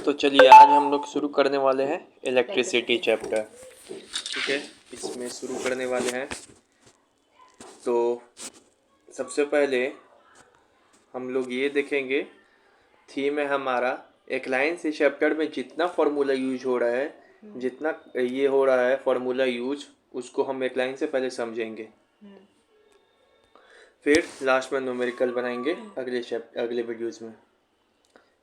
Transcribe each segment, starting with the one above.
तो चलिए आज हम लोग शुरू करने वाले हैं इलेक्ट्रिसिटी चैप्टर। ठीक है, इसमें शुरू करने वाले हैं। तो सबसे पहले हम लोग ये देखेंगे, थीम है हमारा एक लाइन से चैप्टर में जितना फार्मूला यूज हो रहा है, जितना ये हो रहा है फार्मूला यूज, उसको हम एक लाइन से पहले समझेंगे। फिर लास्ट में न्यूमेरिकल बनाएंगे अगले वीडियोज़ में।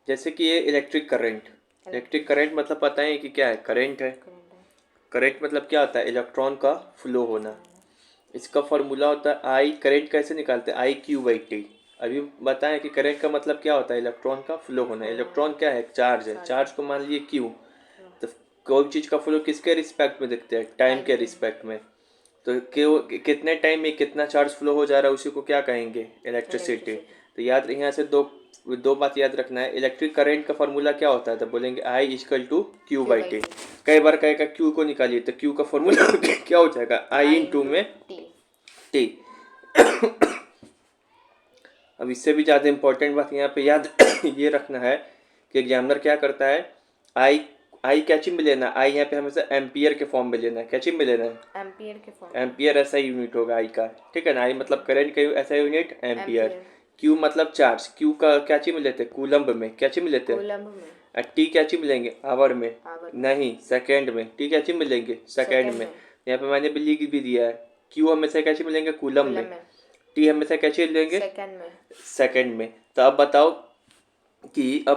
जैसे कि ये इलेक्ट्रिक करंट मतलब पता है कि क्या है, करंट है। करंट मतलब क्या होता है, इलेक्ट्रॉन का फ्लो होना। इसका फॉर्मूला होता है आई। करंट कैसे निकालते हैं, IQ/T। अभी बताएं कि करंट का मतलब क्या होता है, इलेक्ट्रॉन का फ्लो होना। इलेक्ट्रॉन क्या है, चार्ज है। चार्ज को मान लीजिए Q। तो कोई चीज़ का फ्लो किसके रिस्पेक्ट में देखते हैं, टाइम के रिस्पेक्ट में। तो क्यों, कितने टाइम में कितना चार्ज फ्लो हो जा रहा है, उसी को क्या कहेंगे, इलेक्ट्रिसिटी। तो याद यहाँ से दो बात याद रखना है। इलेक्ट्रिक करंट का फॉर्मूला क्या होता है, तो बोलेंगे I=Q/T। कई बार कहेगा Q को निकालिए, तो Q का फॉर्मूला क्या हो जाएगा, I में T। अब इससे भी ज़्यादा इंपॉर्टेंट बात यहाँ पे याद ये रखना है कि एग्जामिनर क्या करता है, आई क्या चीज में लेना, आई यहाँ पे हमेशा एम्पियर के फॉर्म में लेना है। क्या चीज में लेना है, एम्पियर के फॉर्म। एम्पियर ऐसा यूनिट होगा आई का, ठीक है ना। आई मतलब करंट का ऐसा यूनिट एम्पियर। क्यू मतलब चार्ज, क्यू का क्या चीज में लेते हैं, कूलम्ब में। क्या चीज में लेते हैं, टी क्या चीज मिलेंगे, आवर में नहीं, सेकेंड में। टी क्या चीज मिलेंगे, सेकेंड में। यहाँ पे मैंने लिख भी दिया है, क्यू हमेशा क्या चीज मिलेंगे, कूलम्ब में। टी हमेशा क्या चीज लेंगे, सेकेंड में। तो अब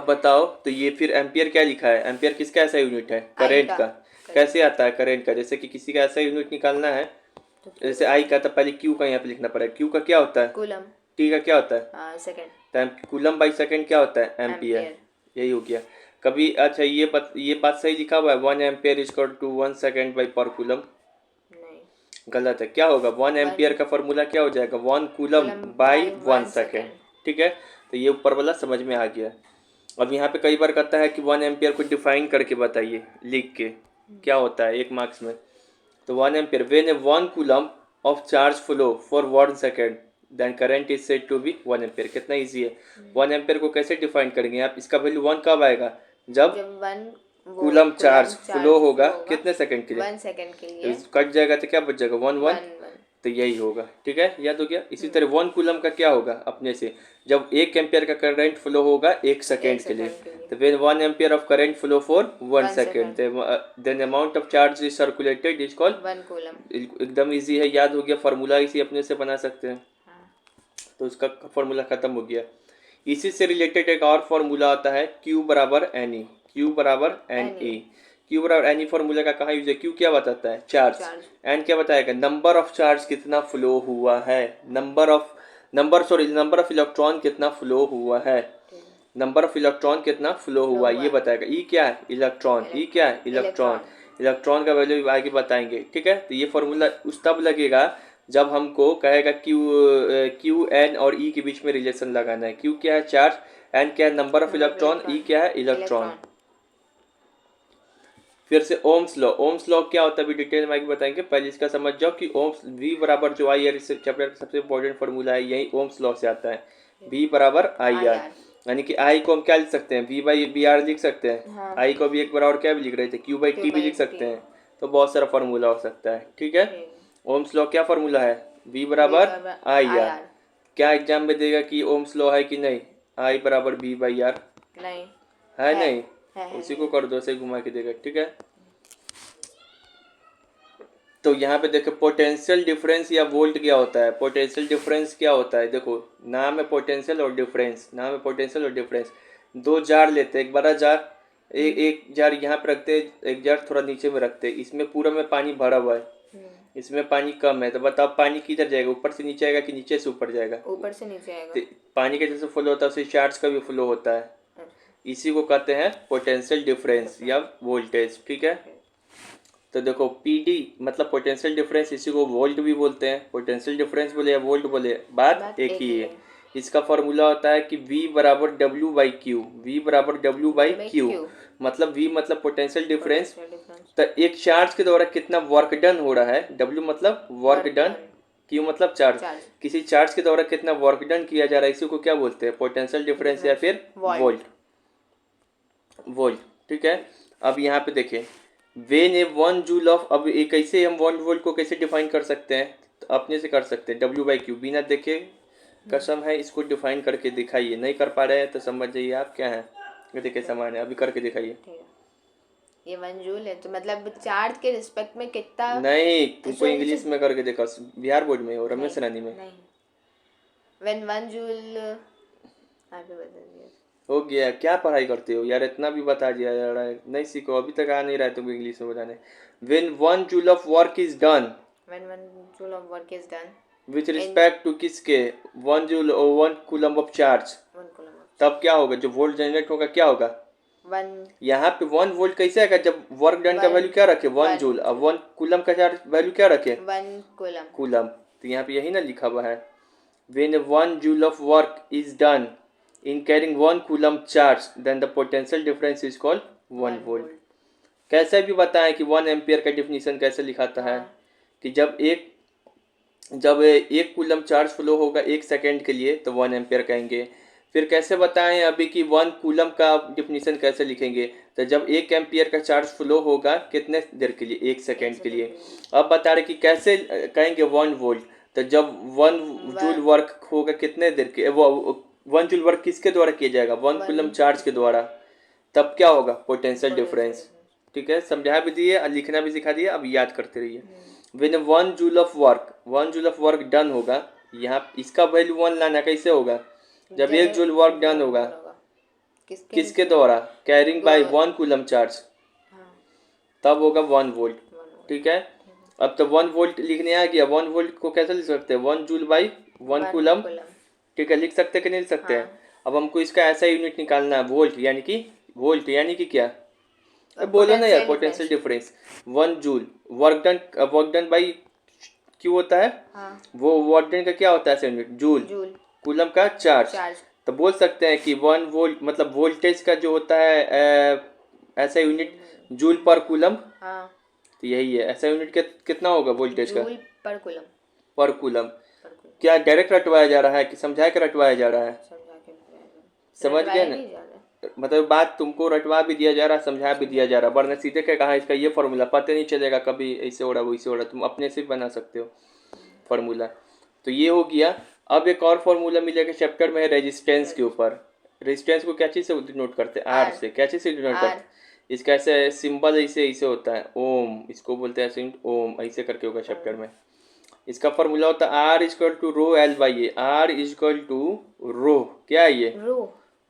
बताओ तो ये फिर एम्पियर क्या लिखा है, एम्पियर किसका ऐसा यूनिट है, करंट का। कैसे आता है करंट का, जैसे कि किसी का ऐसा यूनिट निकालना है, जैसे आई का, तो पहले क्यू का यहाँ पे लिखना पड़ेगा। क्यू का क्या होता है, कूलम। टी का क्या होता है, सेकंड। तो कूलम बाई सेकंड क्या होता है, एम्पियर। यही हो गया। कभी अच्छा ये बात सही लिखा हुआ है, 1 ampere equal to 1 second by पर कूलम। गलत है। क्या होगा, 1 एम्पियर का फॉर्मूला क्या हो जाएगा, 1 कूलम बाई 1 सेकेंड। ठीक है, तो ये ऊपर वाला समझ में आ गया। अब यहाँ पे कई बार कहता है कि 1 एम्पियर को डिफाइन करके बताइए, लिख के। क्या होता है 1 मार्क्स में, तो 1 ampere, when 1 coulomb of charge flow for 1 second then current is said to be 1 ampere. कितना इजी है। 1 एम्पियर को कैसे डिफाइन करेंगे आप, इसका वैल्यू 1 कब आएगा, जब 1 कूलम चार्ज फ्लो होगा कितने सेकंड के लिए, 1 सेकंड के लिए। तो कट जाएगा तो क्या बच जाएगा, 1 तो यही होगा। ठीक है, याद हो गया। इसी तरह 1 कूलम का क्या होगा, अपने से जब 1 एम्पियर का करंट फ्लो होगा 1 सेकेंड के लिए, तो when 1 ampere of current flow for 1 second then amount of charge is circulated is called 1 coulomb. एकदम इजी है, याद हो गया। फार्मूला इसी अपने से बना सकते हैं। तो उसका फार्मूला खत्म हो गया। इसी से रिलेटेड एक और फार्मूला आता है, Q बराबर NE। Q बराबर NE। Q बराबर NE फार्मूला का कहाँ यूज है, Q क्या बताता है, चार्ज। N क्या बताएगा, नंबर ऑफ चार्ज कितना फ्लो हुआ है, नंबर ऑफ इलेक्ट्रॉन कितना फ्लो हुआ है, नंबर ऑफ इलेक्ट्रॉन कितना फ्लो हुआ ये बताएगा। E क्या है, इलेक्ट्रॉन। E क्या है, इलेक्ट्रॉन। इलेक्ट्रॉन का वैल्यू आगे बताएंगे। ठीक है, तो ये फार्मूला उस तब लगेगा जब हमको कहेगा क्यू एन और ई के बीच में रिलेशन लगाना है। क्यू क्या है, चार्ज। एन क्या है, नंबर ऑफ इलेक्ट्रॉन। ई क्या है, इलेक्ट्रॉन। फिर से ओम्स लॉ क्या होता है अभी डिटेल में आगे बताएंगे। पहले इसका समझ जाओ कि ओम्स वी बराबर जो आई आर, इस चैप्टर का सबसे इंपॉर्टेंट फॉर्मूला है, यही ओम्स लॉ से आता है। वी बराबर आई आर, यानी कि आई को हम क्या लिख सकते हैं, वी बाई बी आर लिख सकते हैं। आई को भी एक बार और क्या भी लिख रहे थे, क्यू बाई टी भी लिख सकते हैं। तो बहुत सारा फॉर्मूला हो सकता है। ठीक है, ओम्स लॉ क्या फॉर्मूला है, V बराबर आई आर। क्या एग्जाम में देगा कि ओम्स लॉ है कि नहीं, I बराबर V बाई आर, नहीं है, नहीं है, उसी को कर दो, से घुमा के देगा। ठीक है, तो यहाँ पे देखो पोटेंशियल डिफरेंस या वोल्ट क्या होता है। पोटेंशियल डिफरेंस क्या होता है, देखो नाम है पोटेंशियल और डिफरेंस, नाम है पोटेंशियल और डिफरेंस। दो जार लेते हैं, एक बड़ा जार, एक जार यहाँ पे रखते हैं, एक जार थोड़ा नीचे में रखते हैं। इसमें पूरा में पानी भरा हुआ है, इसमें पानी कम है, तो बताओ पानी किधर जाएगा, ऊपर से नीचे आएगा कि नीचे से ऊपर जाएगा, ऊपर से नीचे आएगा। तो पानी का जैसे फ्लो होता है उसे चार्ज का भी फ्लो होता है। इसी को कहते हैं पोटेंशियल डिफरेंस या वोल्टेज। ठीक है, तो देखो PD मतलब पोटेंशियल डिफरेंस, इसी को वोल्ट भी बोलते हैं। पोटेंशियल डिफरेंस बोले या वोल्ट बोले, बात एक ही है। इसका फॉर्मूला होता है कि V बराबर W बाई क्यू। V बराबर W बाई क्यू मतलब V मतलब पोटेंशियल डिफरेंस, तो एक चार्ज के द्वारा कितना वर्क डन हो रहा है, W मतलब वर्क डन, क्यू मतलब चार्ज। किसी चार्ज के द्वारा कितना वर्क डन किया जा रहा है, इसी को क्या बोलते हैं, पोटेंशियल डिफरेंस या फिर वोल्ट। ठीक है। अब यहाँ पे देखिए वेन ए 1 जूल ऑफ, अब ये कैसे हम 1 वोल्ट को कैसे डिफाइन कर सकते हैं, तो अपने से कर सकते हैं W/Q, बिना देखे कसम है इसको डिफाइन करके दिखाइए। नहीं कर पा रहे हैं तो समझ जाइए आप क्या है, ये देखिए सामान है, अभी करके दिखाइए। ये 1 जूल है तो मतलब चार्ज के रिस्पेक्ट में कितना। नहीं तुमको इंग्लिश में करके देखा, बिहार बोर्ड में हो, रमेश रानी में। नहीं व्हेन 1 जूल आगे बता दिया। हो गया, क्या पढ़ाई करते हो यार, इतना भी बता दिया यार, नहीं सीखो अभी तक, आ नहीं रहा है तुमको इंग्लिश में बताने। When 1 joule of work is done, when 1 joule of work is done with respect to किसके, 1 जूल और 1 कूलम ऑफ चार्ज, तब क्या होगा, जो वोल्ट जनरेट होगा क्या होगा, 1। यहाँ पे 1 वोल्ट कैसे आएगा, जब वर्क डन का वैल्यू क्या रखे 1 जूल, अब 1 कूलम का चार्ज वैल्यू क्या रखे 1 कूलम। कूलम, तो यहाँ पे यही ना लिखा हुआ है, when 1 joule of work is done in carrying 1 coulomb charge then the potential difference is called 1 volt। कैसे भी बताएं कि 1 एम्पियर का डिफिनीशन कैसे लिखाता है, कि जब एक कूलम चार्ज फ्लो होगा 1 सेकेंड के लिए तो 1 एम्पियर कहेंगे। फिर कैसे बताएं अभी कि 1 कूलम का डिफिनीशन कैसे लिखेंगे, तो जब 1 एम्पियर का चार्ज फ्लो होगा कितने देर के लिए, 1 सेकेंड के लिए। अब बता रहे कि कैसे कहेंगे 1 वोल्ट, तो जब 1 जूल वर्क होगा कितने देर के, वो 1 जूल वर्क किसके द्वारा किया जाएगा 1 कूलम चार्ज के द्वारा, तब क्या होगा पोटेंशियल डिफरेंस। ठीक है, समझा भी दिए और लिखना भी सिखा दिए, अब याद करते रहिए। When 1 joule of work done होगा, यहाँ इसका वैल्यू 1 लाना कैसे होगा, जब 1 जूल वर्क डन होगा किसके द्वारा, कैरिंग बाय 1 कूलम चार्ज, तब होगा 1 वोल्ट। ठीक है, अब तो 1 वोल्ट लिखने आ गया, 1 वोल्ट को कैसे लिख सकते हैं 1 जूल बाई 1 कूलम। ठीक है, लिख सकते कि नहीं लिख सकते हैं। अब हमको इसका ऐसा यूनिट निकालना है, वोल्ट यानी कि क्या, बोलो ना यार, potential difference. 1 joule work done by क्यों होता है, वो वर्क डन का क्या होता है यूनिट, जूल, कूलम का चार्ज। तो बोल सकते हैं कि 1 वोल्ट मतलब वोल्टेज का जो होता है ऐसा यूनिट जूल पर कूलम, तो यही है ऐसा यूनिट कितना होगा वोल्टेज का, पर कूलम। क्या डायरेक्ट रटवाया जा रहा है कि समझा के रटवाया जा रहा है, समझ गए ना, मतलब बात तुमको रटवा भी दिया जा रहा है, समझा भी दिया जा रहा है, वरना सीधे क्या कहा इसका ये फार्मूला पता नहीं चलेगा, कभी ऐसे हो रहा वैसे हो रहा, तुम अपने से भी बना सकते हो फार्मूला। तो ये हो गया। अब एक और फार्मूला मिलेगा चैप्टर में है रेजिस्टेंस के ऊपर। रेजिस्टेंस को क्या चीज़ से डिनोट करते हैं, आर से। क्या चीज़ से डिनोट करते हैं, इसका ऐसे सिंबल ऐसे होता है ओम, इसको बोलते हैं ऐसे ओम, ऐसे करके होगा चैप्टर में। इसका फॉर्मूला होता है R equal to rho L by A, R equal to rho, क्या है ये,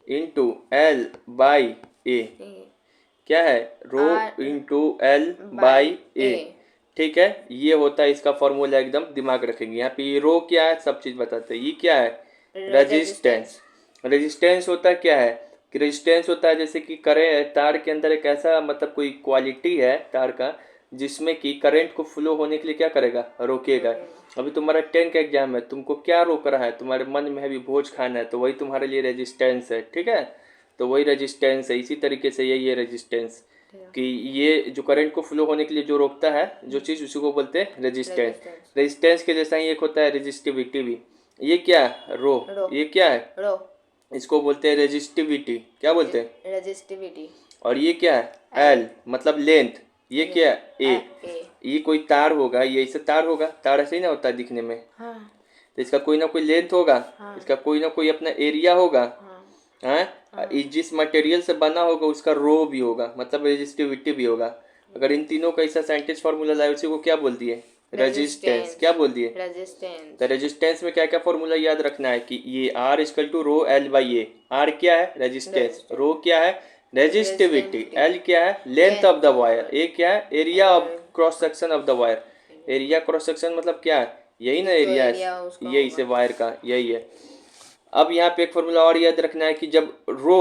इंटू एल बाई ए, क्या है rho into L by A. ठीक है, ये होता है इसका फॉर्मूला, एकदम दिमाग रखेंगे। यहाँ पे ये रो क्या है सब चीज बताते हैं, ये क्या है रेजिस्टेंस। रेजिस्टेंस होता है क्या है कि रेजिस्टेंस होता है जैसे कि तार के अंदर एक ऐसा मतलब कोई क्वालिटी है तार का जिसमें कि करंट को फ्लो होने के लिए क्या करेगा, रोकेगा। अभी तुम्हारा 10 का एग्जाम है, तुमको क्या रोक रहा है, तुम्हारे मन में अभी भोज खाना है, तो वही तुम्हारे लिए रेजिस्टेंस है। ठीक है, तो वही रेजिस्टेंस है। इसी तरीके से यही है रेजिस्टेंस, कि ये जो करंट को फ्लो होने के लिए जो रोकता है जो चीज़, उसी को बोलते हैं रेजिस्टेंस। रेजिस्टेंस के जैसा ही एक होता है रेजिस्टिविटी भी। ये क्या है रो, ये क्या है रो, इसको बोलते हैं रेजिस्टिविटी। क्या बोलते हैं रेजिस्टिविटी। और ये क्या है एल मतलब लेंथ, ये क्या है ए। ये कोई तार होगा, ये ऐसे तार होगा, तार ऐसे ही ना होता है दिखने में, तो इसका कोई ना कोई लेंथ होगा, इसका कोई ना कोई अपना एरिया होगा, जिस मटेरियल से बना होगा उसका रो भी होगा, मतलब रेजिस्टिविटी भी होगा। अगर इन तीनों का ऐसा साइंटिस्ट फार्मूला लाए, उसी को क्या बोल दिए रेजिस्टेंस। क्या बोल दिए रेजिस्टेंस। तो रेजिस्टेंस में क्या क्या फॉर्मूला याद रखना है कि ये R equal to rho L by A. R क्या है रेजिस्टेंस, रो क्या है रेजिस्टिविटी, एल क्या है लेंथ ऑफ द वायर, ए क्या है area of cross section of the wire. Area cross section मतलब क्या है, यही ना एरिया है, यही से वायर का यही है। अब यहाँ पे एक फॉर्मूला और याद रखना है कि जब रो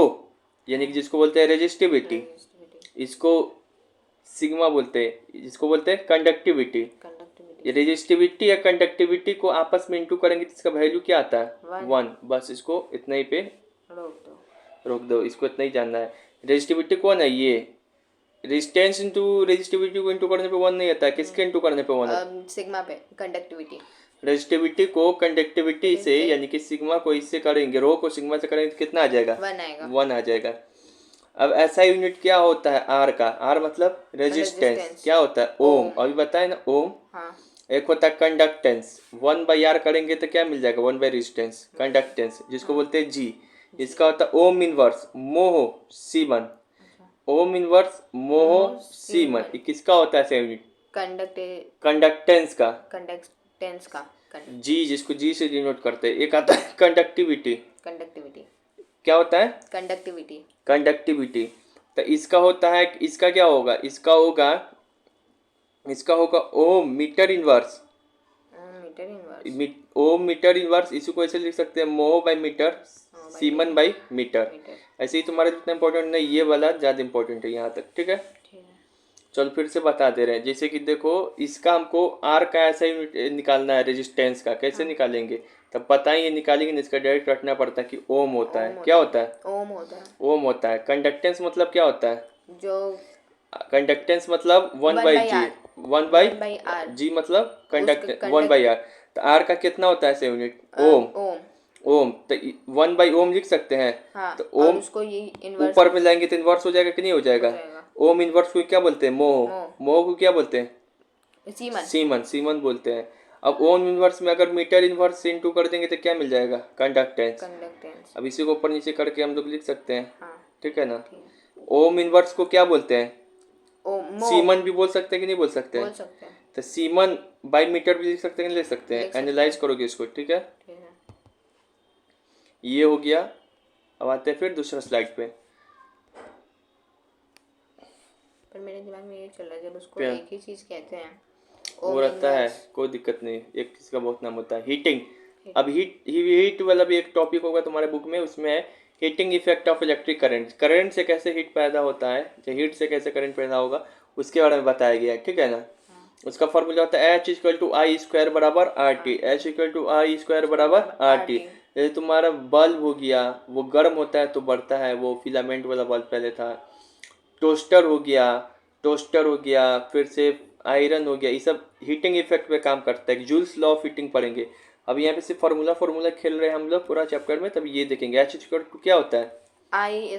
यानी कि जिसको बोलते हैं रेजिस्टिविटी, इसको सिग्मा बोलते हैं, जिसको बोलते हैं कंडक्टिविटी। ये रेजिस्टिविटी या कंडक्टिविटी को आपस में इंटू करेंगे तो इसका वैल्यू क्या आता है 1। बस इसको इतना ही पे रोक दो, इसको इतना ही जानना है। रेजिस्टिविटी कौन है, ये रेजिस्टेंस इंटू रेजिस्टिविटी को इंटू करने पे 1 नहीं आता है, किसके इंटू करने पे 1 आता है सिग्मा पे, कंडक्टिविटी। रेजिस्टिविटी को कंडक्टिविटी से यानी कि सिग्मा को इससे करेंगे, रो को सिग्मा से करेंगे तो कितना आ जाएगा 1 आ जाएगा। अब ऐसा यूनिट क्या होता है आर का? आर मतलब रेजिस्टेंस। Resistance. क्या होता है? ओम। अभी बताए ना ओम। हाँ एक होता है कंडक्टेंस, 1/R करेंगे तो क्या मिल जाएगा? 1 बाई रेजिस्टेंस, कंडक्टेंस जिसको बोलते हैं जी। इसका होता है ohm inverse mho siemens. Ohm inverse mho siemens, ये किसका होता है ऐसा यूनिट? कंडक्टेंस का। कंडक्टेंस का जी, जिसको जी से डिनोट करते हैं। एक आता है कंडक्टिविटी। कंडक्टिविटी क्या होता है? Conductivity conductivity. तो इसका होता है, इसका क्या होगा? इसका होगा ohm metre inverse. Metre inverse ohm metre inverse, इसी को ऐसे लिख सकते हैं mho by metre, siemens by metre. ऐसे ही तुम्हारा जितना इंपॉर्टेंट नहीं, ये वाला ज़्यादा इंपॉर्टेंट है यहाँ तक। ठीक है, चलो फिर से बता दे रहे हैं। जैसे कि देखो, इसका हमको आर का ऐसा यूनिट निकालना है रेजिस्टेंस का। कैसे निकालेंगे? तब पता ही, ये निकालेंगे नहीं, इसका डायरेक्ट रटना पड़ता है कि ओम होता है। क्या होता है? ओम होता है। ओम होता है। कंडक्टेंस मतलब क्या होता है? जो कंडक्टेंस मतलब 1/G, 1/R, जी मतलब कंडक्ट 1/R। तो आर का कितना होता है ऐसे यूनिट? ओम। ओम तो 1/ओम लिख सकते हैं। हाँ, तो ओम उसको ये इनवर्स ऊपर में लाएंगे तो इनवर्स हो जाएगा कि नहीं हो जाएगा? ओम इनवर्स को क्या बोलते हैं? मोह। मोह को क्या बोलते हैं? सीमन। सीमन बोलते हैं। अब ओम इनवर्स में अगर मीटर इनवर्स इनटू कर देंगे तो क्या मिल जाएगा? कंडक्टेंस। अब इसी को ऊपर नीचे करके हम लोग लिख सकते हैं। ठीक है ना? ओम इनवर्स को क्या बोलते हैं? सीमन भी बोल सकते हैं कि नहीं बोल सकते हैं? तो सीमन बाई मीटर भी लिख सकते हैं कि नहीं लिख सकते हैं? एनालाइज करोगे इसको। ठीक है, ये हो गया। अब आते हैं फिर दूसरा स्लाइड पे। पर मेरे दिमाग में ये चल रहा है, जब उसको एक ही चीज कहते हैं वो रहता है, कोई दिक्कत नहीं। एक चीज का बहुत नाम होता है हीटिंग। अब हीट वाला भी एक टॉपिक होगा तुम्हारे बुक में, उसमें है heating effect of electric current. Current से कैसे हीट पैदा होता है, हीट से कैसे करंट पैदा होगा, उसके बारे में बताया गया है। ठीक है ना? उसका फॉर्मूला होता है H=I² बराबर RT। H=I² बराबर RT। जैसे तुम्हारा बल्ब हो गया, वो गर्म होता है तो बढ़ता है, वो फिलामेंट वाला बल्ब पहले था। टोस्टर हो गया, फिर से आयरन हो गया, ये सब हीटिंग इफेक्ट पे काम करता है। जूल्स लॉ ऑफ हीटिंग पढ़ेंगे। अब यहाँ पे सिर्फ फार्मूला खेल रहे हैं हम लोग पूरा चैप्टर में, तब ये देखेंगे H= क्या होता है? I²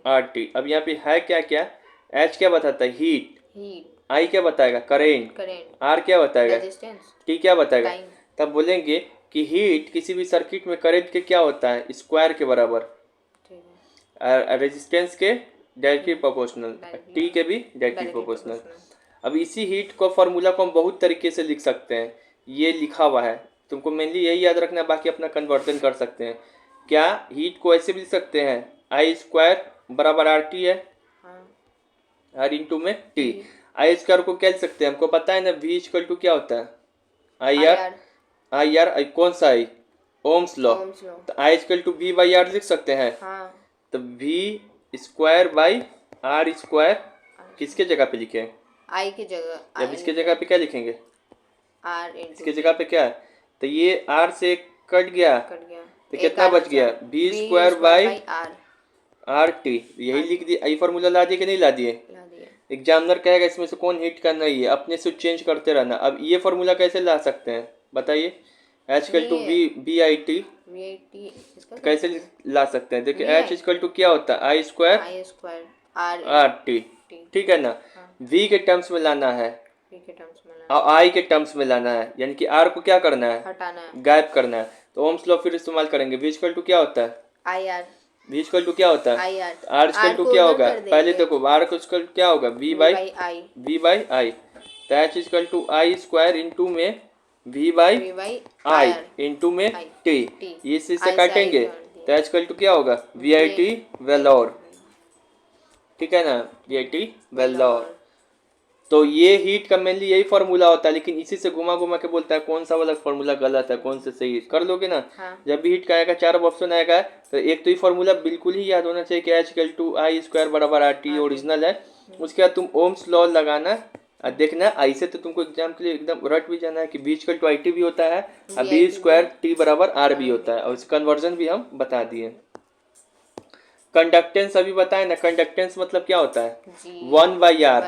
RT। अब यहाँ पे है क्या क्या? H क्या बताता है? हीट। I क्या बताएगा? करेंट। R क्या बताएगा? T क्या बताएगा? तब बोलेंगे कि हीट किसी भी सर्किट में करंट के क्या होता है? स्क्वायर के बराबर। रेजिस्टेंस के डायरेक्टली प्रोपोर्शनल, टी के भी डायरेक्टली प्रोपोर्शनल। अब इसी हीट को फार्मूला को हम बहुत तरीके से लिख सकते हैं। ये लिखा हुआ है, तुमको मेनली यही याद रखना है, बाकी अपना कन्वर्जन कर सकते हैं। क्या हीट को ऐसे भी लिख सकते हैं? I² बराबर RT है, R इंटू में T। I² को क्या लिख सकते हैं? हमको पता है ना, V= क्या होता है? IR कौन सा I? Ohm's law. तो I=V/R लिख सकते हैं। तो V²/R² किसके जगह पे लिखे? I की जगह। जब इसके जगह पे क्या लिखेंगे? R इसके जगह पे क्या है? तो ये R से कट गया तो कितना बच गया? V²/RT। यही लिख दिए। यही फॉर्मूला ला दिए कि नहीं ला दिए? एग्जामिनर कहेगा इसमें से कौन हीट करना ही है, अपने से चेंज करते रहना। अब ये फॉर्मूला कैसे ला सकते हैं बताइए? H=VIT कैसे ला सकते हैं? देखिए H= क्या होता है? I² RT। ठीक है ना? V के टर्म्स में लाना है और I के टर्म्स में लाना है, यानी कि R को क्या करना है? हटाना है, गायब करना है। तो ओम्स लॉ फिर इस्तेमाल करेंगे। V= क्या होता है? IR। V= क्या होता है? R= क्या होगा? पहले देखो R को क्या होगा? V/I। तो H=I² इंटू में V/I इंटू में T। ये इसी से काटेंगे तो H= क्या होगा? VIT वेलोर। ठीक है ना? VIT वेलोर। तो ये हीट का मेनली यही फार्मूला होता है, लेकिन इसी से घुमा घुमा के बोलता है कौन सा वाला फार्मूला गलत है, कौन से सही। कर लोगे ना? जब भी हीट का आएगा 4 ऑप्शन आएगा, तो एक तो ये फार्मूला बिल्कुल ही याद होना चाहिए कि H=I² बराबर RT ओरिजिनल है। उसके बाद तुम ओम्स लॉ लगाना और देखना। ऐसे तो तुमको एग्जाम के लिए एकदम रट भी जाना है कि V=IT भी होता है और V² बराबर R भी होता है, और इसका कन्वर्जन भी हम बता दिए। कंडक्टेंस अभी बताए ना, कंडक्टेंस मतलब क्या होता है? 1/R।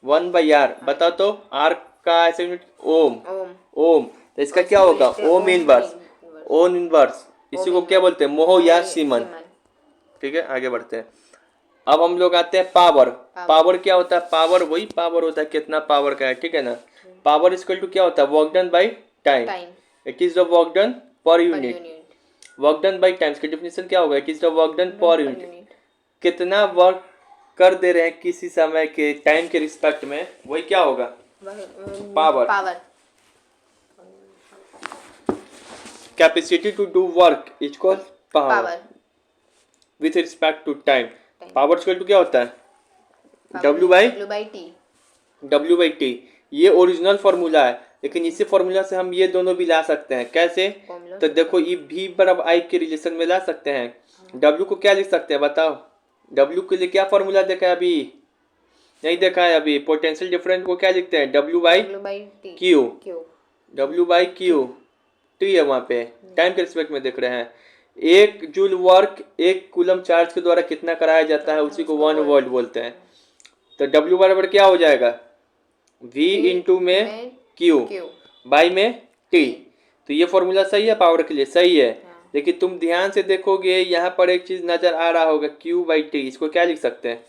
1/R बताओ तो। R का ऐसे यूनिट ओम। तो इसका क्या होगा? Ohm inverse. इसी को क्या बोलते हैं? मोह या सीमन। ठीक है, आगे बढ़ते हैं। अब हम लोग आते हैं पावर। पावर क्या होता है? पावर वही पावर होता है कितना पावर का है, ठीक है ना। पावर इक्वल टू क्या होता है? Work done by time. It is the work done per unit. Work done by time का डेफिनेशन क्या होगा? It is the work done per unit. कितना वर्क कर दे रहे हैं किसी समय के टाइम के रिस्पेक्ट में, वही क्या होगा? Power. Capacity to do work equal power with respect to time. Power equal to क्या होता है? W by T. ये ओरिजिनल फॉर्मूला है, लेकिन इसी फॉर्मूला से हम ये दोनों भी ला सकते हैं। कैसे? तो देखो, ये V बराबर I के रिलेशन में ला सकते हैं। W को क्या लिख सकते हैं बताओ? W के लिए क्या फॉर्मूला देखा है अभी? नहीं देखा है अभी। पोटेंशियल डिफरेंस को क्या लिखते हैं? W by Q. W by Q T है वहाँ पे, टाइम के रिस्पेक्ट में देख रहे हैं। 1 जूल वर्क 1 कूलम चार्ज के द्वारा कितना कराया जाता है, उसी को 1 वोल्ट बोलते हैं। तो W बराबर क्या हो जाएगा? V इंटू में Q बाई में T। तो ये फॉर्मूला सही है पावर के लिए? सही है। लेकिन तुम ध्यान से देखोगे यहाँ पर एक चीज नजर आ रहा होगा, Q बाई T। इसको क्या लिख सकते हैं?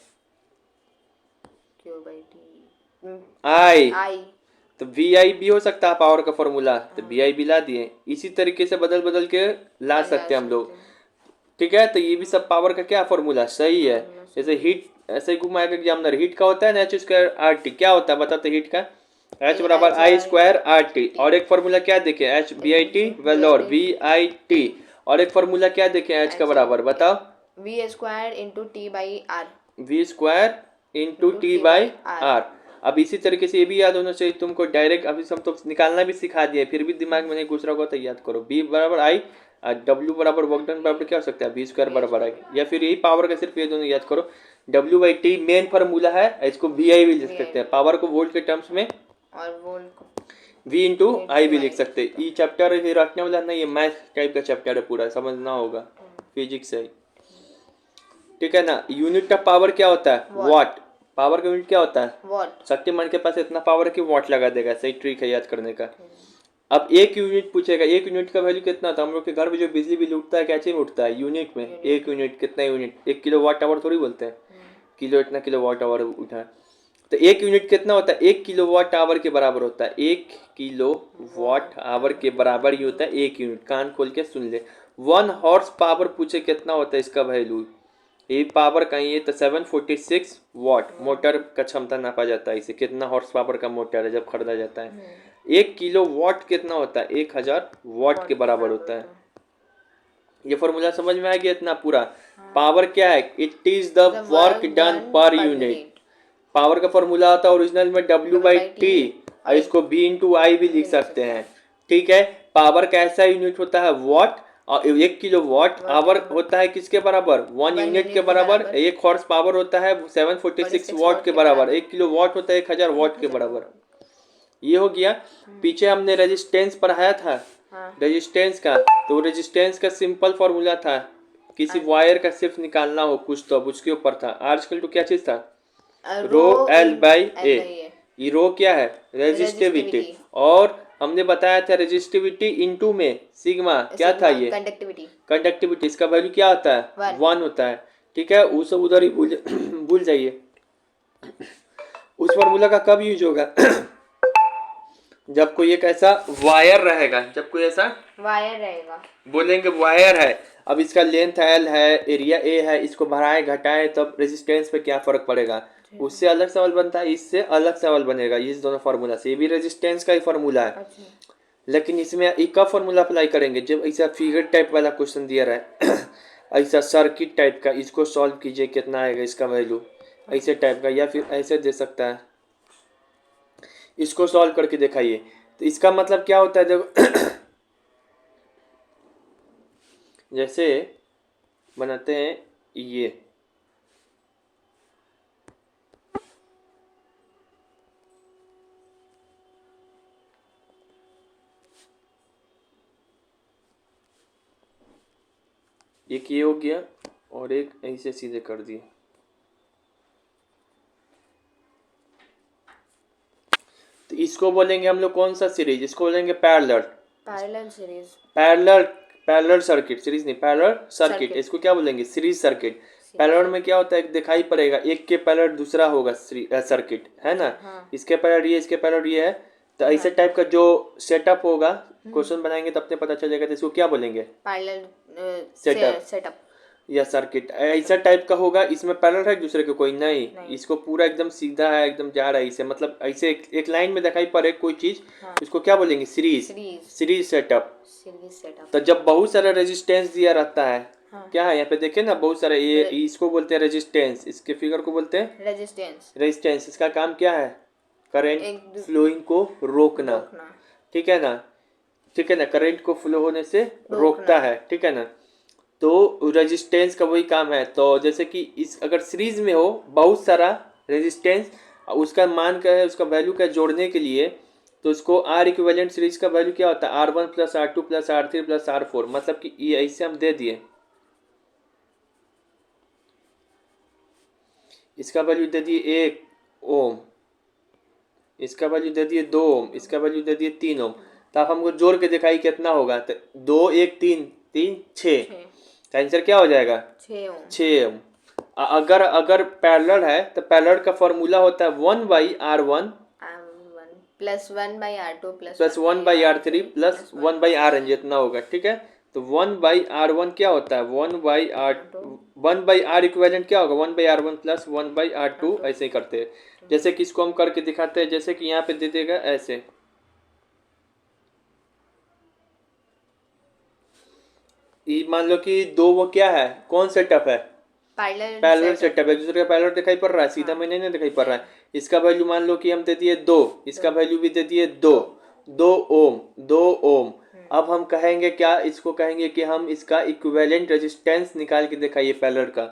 I। तो VI भी हो सकता है पावर का फॉर्मूला, तो VI भी ला दिए। इसी तरीके से बदल बदल के ला सकते हैं हम लोग, ठीक है। तो ये भी सब पावर का क्या फॉर्मूला? सही है। जैसे हीट ऐसे ही घुमाएगा एग्जामिनर, हीट का होता है ना H² RT। क्या होता है बताते? हीट का H बराबर I² RT। और एक फॉर्मूला क्या देखे? HBIT Vellore VIT। और एक फॉर्मूला क्या देखे H का बराबर बताओ? V² into T by R। V² into T by R। अब इसी तरीके से ये भी याद होना चाहिए तुमको। डायरेक्ट अभी हम तो निकालना भी सिखा दिए, फिर भी दिमाग में नहीं घुस रहा होगा तो याद करो। B बराबर I, W बराबर वर्क डन बराबर क्या हो सकता है? V² बराबर I। या फिर यही पावर का सिर्फ ये दोनों याद करो। W by T main formula है, इसको VI भी लिख सकते हैं। पावर को वोल्ट के टर्म्स में, और वोल्ट को V इंटू I भी लिख सकते हैं। ये चैप्टर रखने वाला नहीं, ये मैथ टाइप का चैप्टर है, पूरा समझना होगा, फिजिक्स है, ठीक है ना। यूनिट ऑफ पावर क्या होता है? वॉट। पावर का यूनिट क्या होता है? वॉट। शक्तिमान के पास इतना पावर है कि वॉट लगा देगा। सही ट्रिक है याद करने का। अब एक यूनिट पूछेगा, एक यूनिट का वैल्यू कितना था? हम लोग के घर में जो बिजली बिल उठता है कैसे में उठता है? यूनिट में। एक यूनिट कितना यूनिट? 1 किलो वाट आवर थोड़ी बोलते हैं, किलो इतना किलो वाट आवर उठा है। तो एक यूनिट कितना होता है? 1 किलो वाट आवर के बराबर होता है। 1 किलो वाट आवर के बराबर ही होता है 1 यूनिट। कान खोल के सुन ले। 1 हॉर्स पावर पूछे कितना होता है इसका वैल्यू? ये पावर का ये तो 746 वाट मोटर का क्षमता नापा जाता है। इसे कितना हॉर्स पावर का मोटर है जब खरीदा जाता है। 1 किलो वाट कितना होता है? 1000 वाट के बराबर होता है। ये फॉर्मूला समझ में आ गया इतना पूरा? पावर क्या है? It is the work done per unit. Power का फॉर्मूला आता है ओरिजिनल में W बाई टी, और इसको B इंटू आई भी लिख सकते हैं, ठीक है। पावर का ऐसा यूनिट होता है वॉट, और 1 किलो वाट आवर होता है किसके बराबर? 1 यूनिट के बराबर। 1 हॉर्स पावर होता है 746 वाट के बराबर। 1 किलो वाट होता है 1000 वाट के बराबर। ये हो गया। पीछे हमने रेजिस्टेंस पढ़ाया था, रेजिस्टेंस का। तो रेजिस्टेंस का सिंपल फॉर्मूला था, किसी वायर का सिर्फ निकालना हो कुछ तो अब उसके ऊपर था। आजकल तो क्या चीज था? रो L बाई ए। ये रो क्या है? रेजिस्टिविटी। और हमने बताया था रेजिस्टिविटी इनटू में सिग्मा क्या था? ये कंडक्टिविटी। इसका वैल्यू क्या होता है? 1 होता है, ठीक है। वो सब उधर ही भूल जाइए। उस फॉर्मूला का कब यूज होगा? जब कोई एक ऐसा वायर रहेगा, जब कोई ऐसा वायर रहेगा, बोलेंगे वायर है, अब इसका लेंथ L है, एरिया A है, इसको बढ़ाए घटाए तब रेजिस्टेंस पे क्या फर्क पड़ेगा? उससे अलग सवाल बनता है, इससे अलग सवाल बनेगा। इस दोनों फार्मूला से, ये भी रेजिस्टेंस का ही फार्मूला है। लेकिन इसमें एक का फार्मूला अप्लाई करेंगे जब ऐसा फिगर टाइप वाला क्वेश्चन दिया रहा है ऐसा सर्किट टाइप का, इसको सॉल्व कीजिए कितना आएगा इसका वैल्यू, ऐसे टाइप का। या फिर ऐसे दे सकता है, इसको सॉल्व करके दिखाइए। तो इसका मतलब क्या होता है? देखो जैसे बनाते हैं ये, एक ये हो गया और एक ऐसे सीधे कर दिए। इसको बोलेंगे हम लोग कौन सा सीरीज? इसको बोलेंगे parallel series. Parallel circuit, series नहीं, पैरेलल सर्किट, इसको क्या बोलेंगे, सीरीज सर्किट। पैरेलल में क्या होता है, दिखाई पड़ेगा, एक के पैरेलल दूसरा होगा सर्किट, है ना। हाँ। इसके पैरेलल ये, इसके पैरेलल ये है, तो ऐसे टाइप का जो सेटअप होगा, क्वेश्चन बनाएंगे तो अपने पता चल जाएगा, तो इसको क्या बोलेंगे, पैरेलल सेटअप या सर्किट। ऐसा टाइप का होगा, इसमें पैरेलल है एक दूसरे के, कोई नहीं, इसको पूरा एकदम सीधा है, एकदम जा रहा है इसे, मतलब ऐसे एक लाइन में दिखाई पड़े कोई चीज, इसको क्या बोलेंगे, सीरीज सेटअप। तो जब बहुत सारा रेजिस्टेंस दिया रहता है, क्या है यहाँ पे देखे ना, बहुत सारे, ये इसको बोलते हैं रेजिस्टेंस, इसके फिगर को बोलते हैं रेजिस्टेंस। इसका काम क्या है, करंट फ्लोइंग को रोकना, ठीक है ना, ठीक है ना, करंट को फ्लो होने से रोकता है, ठीक है ना। तो रेजिस्टेंस का वही काम है। तो जैसे कि इस अगर सीरीज में हो बहुत सारा रेजिस्टेंस, उसका मान का है, उसका वैल्यू का जोड़ने के लिए, तो उसको आर इक्विवेलेंट सीरीज का वैल्यू क्या होता है, R1 plus R2 plus R3 plus R4, मतलब कि ये ऐसे हम दे दिए, इसका वैल्यू दे दिए 1 ओम, इसका वैल्यू दे दिए 2 ओम, इसका वैल्यू दे दिए 3 ओम। तो आप हमको जोड़ के दिखाई कितना होगा, तो 2 1 3 3 6, आंसर क्या हो जाएगा, 6 ओम। अगर अगर पैरेलल है तो पैरेलल का फॉर्मूला होता है 1/R1 plus 1/R2 plus 1/R3 plus 1/Rn, जितना होगा, ठीक है। तो 1/R1 क्या होता है, 1/R इक्विवेलेंट क्या होगा, 1/R1 प्लस 1/R2, ऐसे ही करते हैं। जैसे कि इसको हम करके दिखाते हैं, जैसे कि यहाँ पे दे देगा ऐसे, मान लो कि दो, वो क्या है, कौन सेटअप है, पैरेलल सेटअप है, एक दूसरे का पैरेलल दिखाई पड़ रहा है, सीधा में नहीं दिखाई पड़ रहा है। इसका वैल्यू मान लो कि हम दे दिए 2, इसका वैल्यू भी दे दिए 2 ओम, 2 ओम। अब हम कहेंगे क्या, इसको कहेंगे कि हम इसका इक्विवेलेंट रेजिस्टेंस निकाल के दिखाइए पैरेलल का।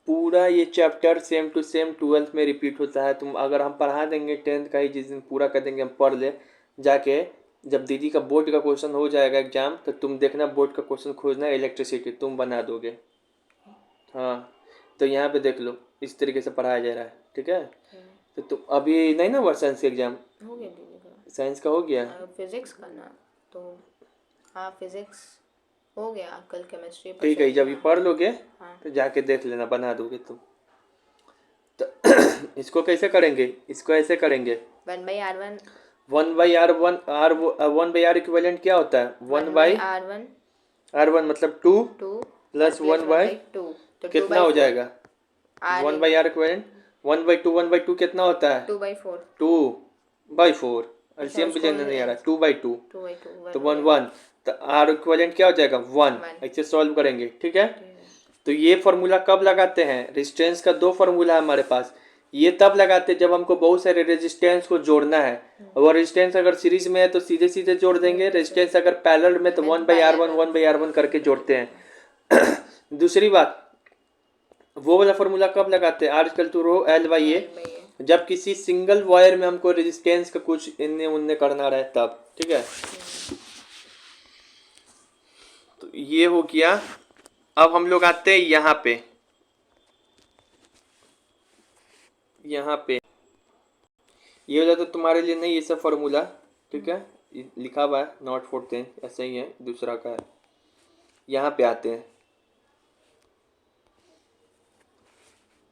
पूरा ये chapter same to same 12th में रिपीट होता है। तुम अगर हम पढ़ा देंगे 10th का ही, जिस दिन पूरा कर देंगे हम पढ़ ले जाके, जब दीदी का बोर्ड का क्वेश्चन हो जाएगा एग्जाम, तो तुम देखना बोर्ड का क्वेश्चन खोजना, इलेक्ट्रिसिटी तुम बना दोगे। हाँ, तो यहाँ पे देख लो, इस तरीके से पढ़ाया जा रहा है, ठीक है। तो तुम अभी नहीं ना हुआ साइंस का एग्जाम, हो गया दीदी का, साइंस का हो गया, फिजिक्स का ना, तो हाँ फिजिक्स हो गया, कल केमिस्ट्री, ठीक है। जब ये पढ़ लोगे तो जाके देख लेना, बना दोगे तुम। तो इसको कैसे करेंगे, इसको ऐसे करेंगे, 1/R1 1/R इक्विवेलेंट क्या होता है, 1/R1 मतलब 2 प्लस 1/2, तो कितना हो जाएगा, 1/R इक्विवेलेंट 1/2, 1/2 कितना होता है, 2/4। एलसीएम भी लेना नहीं आ रहा, 2/2 तो 1 तो आर इक्विवेलेंट क्या हो जाएगा, 1। ऐसे सॉल्व करेंगे, ठीक है। तो ये फॉर्मूला कब लगाते हैं, रेजिस्टेंस का 2 फार्मूला है हमारे पास। ये तब लगाते हैं जब हमको बहुत सारे रेजिस्टेंस को जोड़ना है, और रेजिस्टेंस अगर सीरीज में है तो सीधे सीधे जोड़ देंगे, रेजिस्टेंस अगर पैरेलल में तो 1/R1 करके जोड़ते हैं। दूसरी बात, वो वाला फॉर्मूला कब लगाते हैं, R equal to row L/A, जब किसी सिंगल वायर में हमको रेजिस्टेंस का कुछ इन्ने उन्ने करना रहे तब, ठीक है। तो ये हो गया। अब हम लोग आते हैं यहाँ पे, ये वाला तो तुम्हारे लिए नहीं, ये सब फॉर्मूला, ठीक है, लिखा हुआ है नॉट फॉर 10, ऐसा ही है, दूसरा का है। यहाँ पे आते हैं,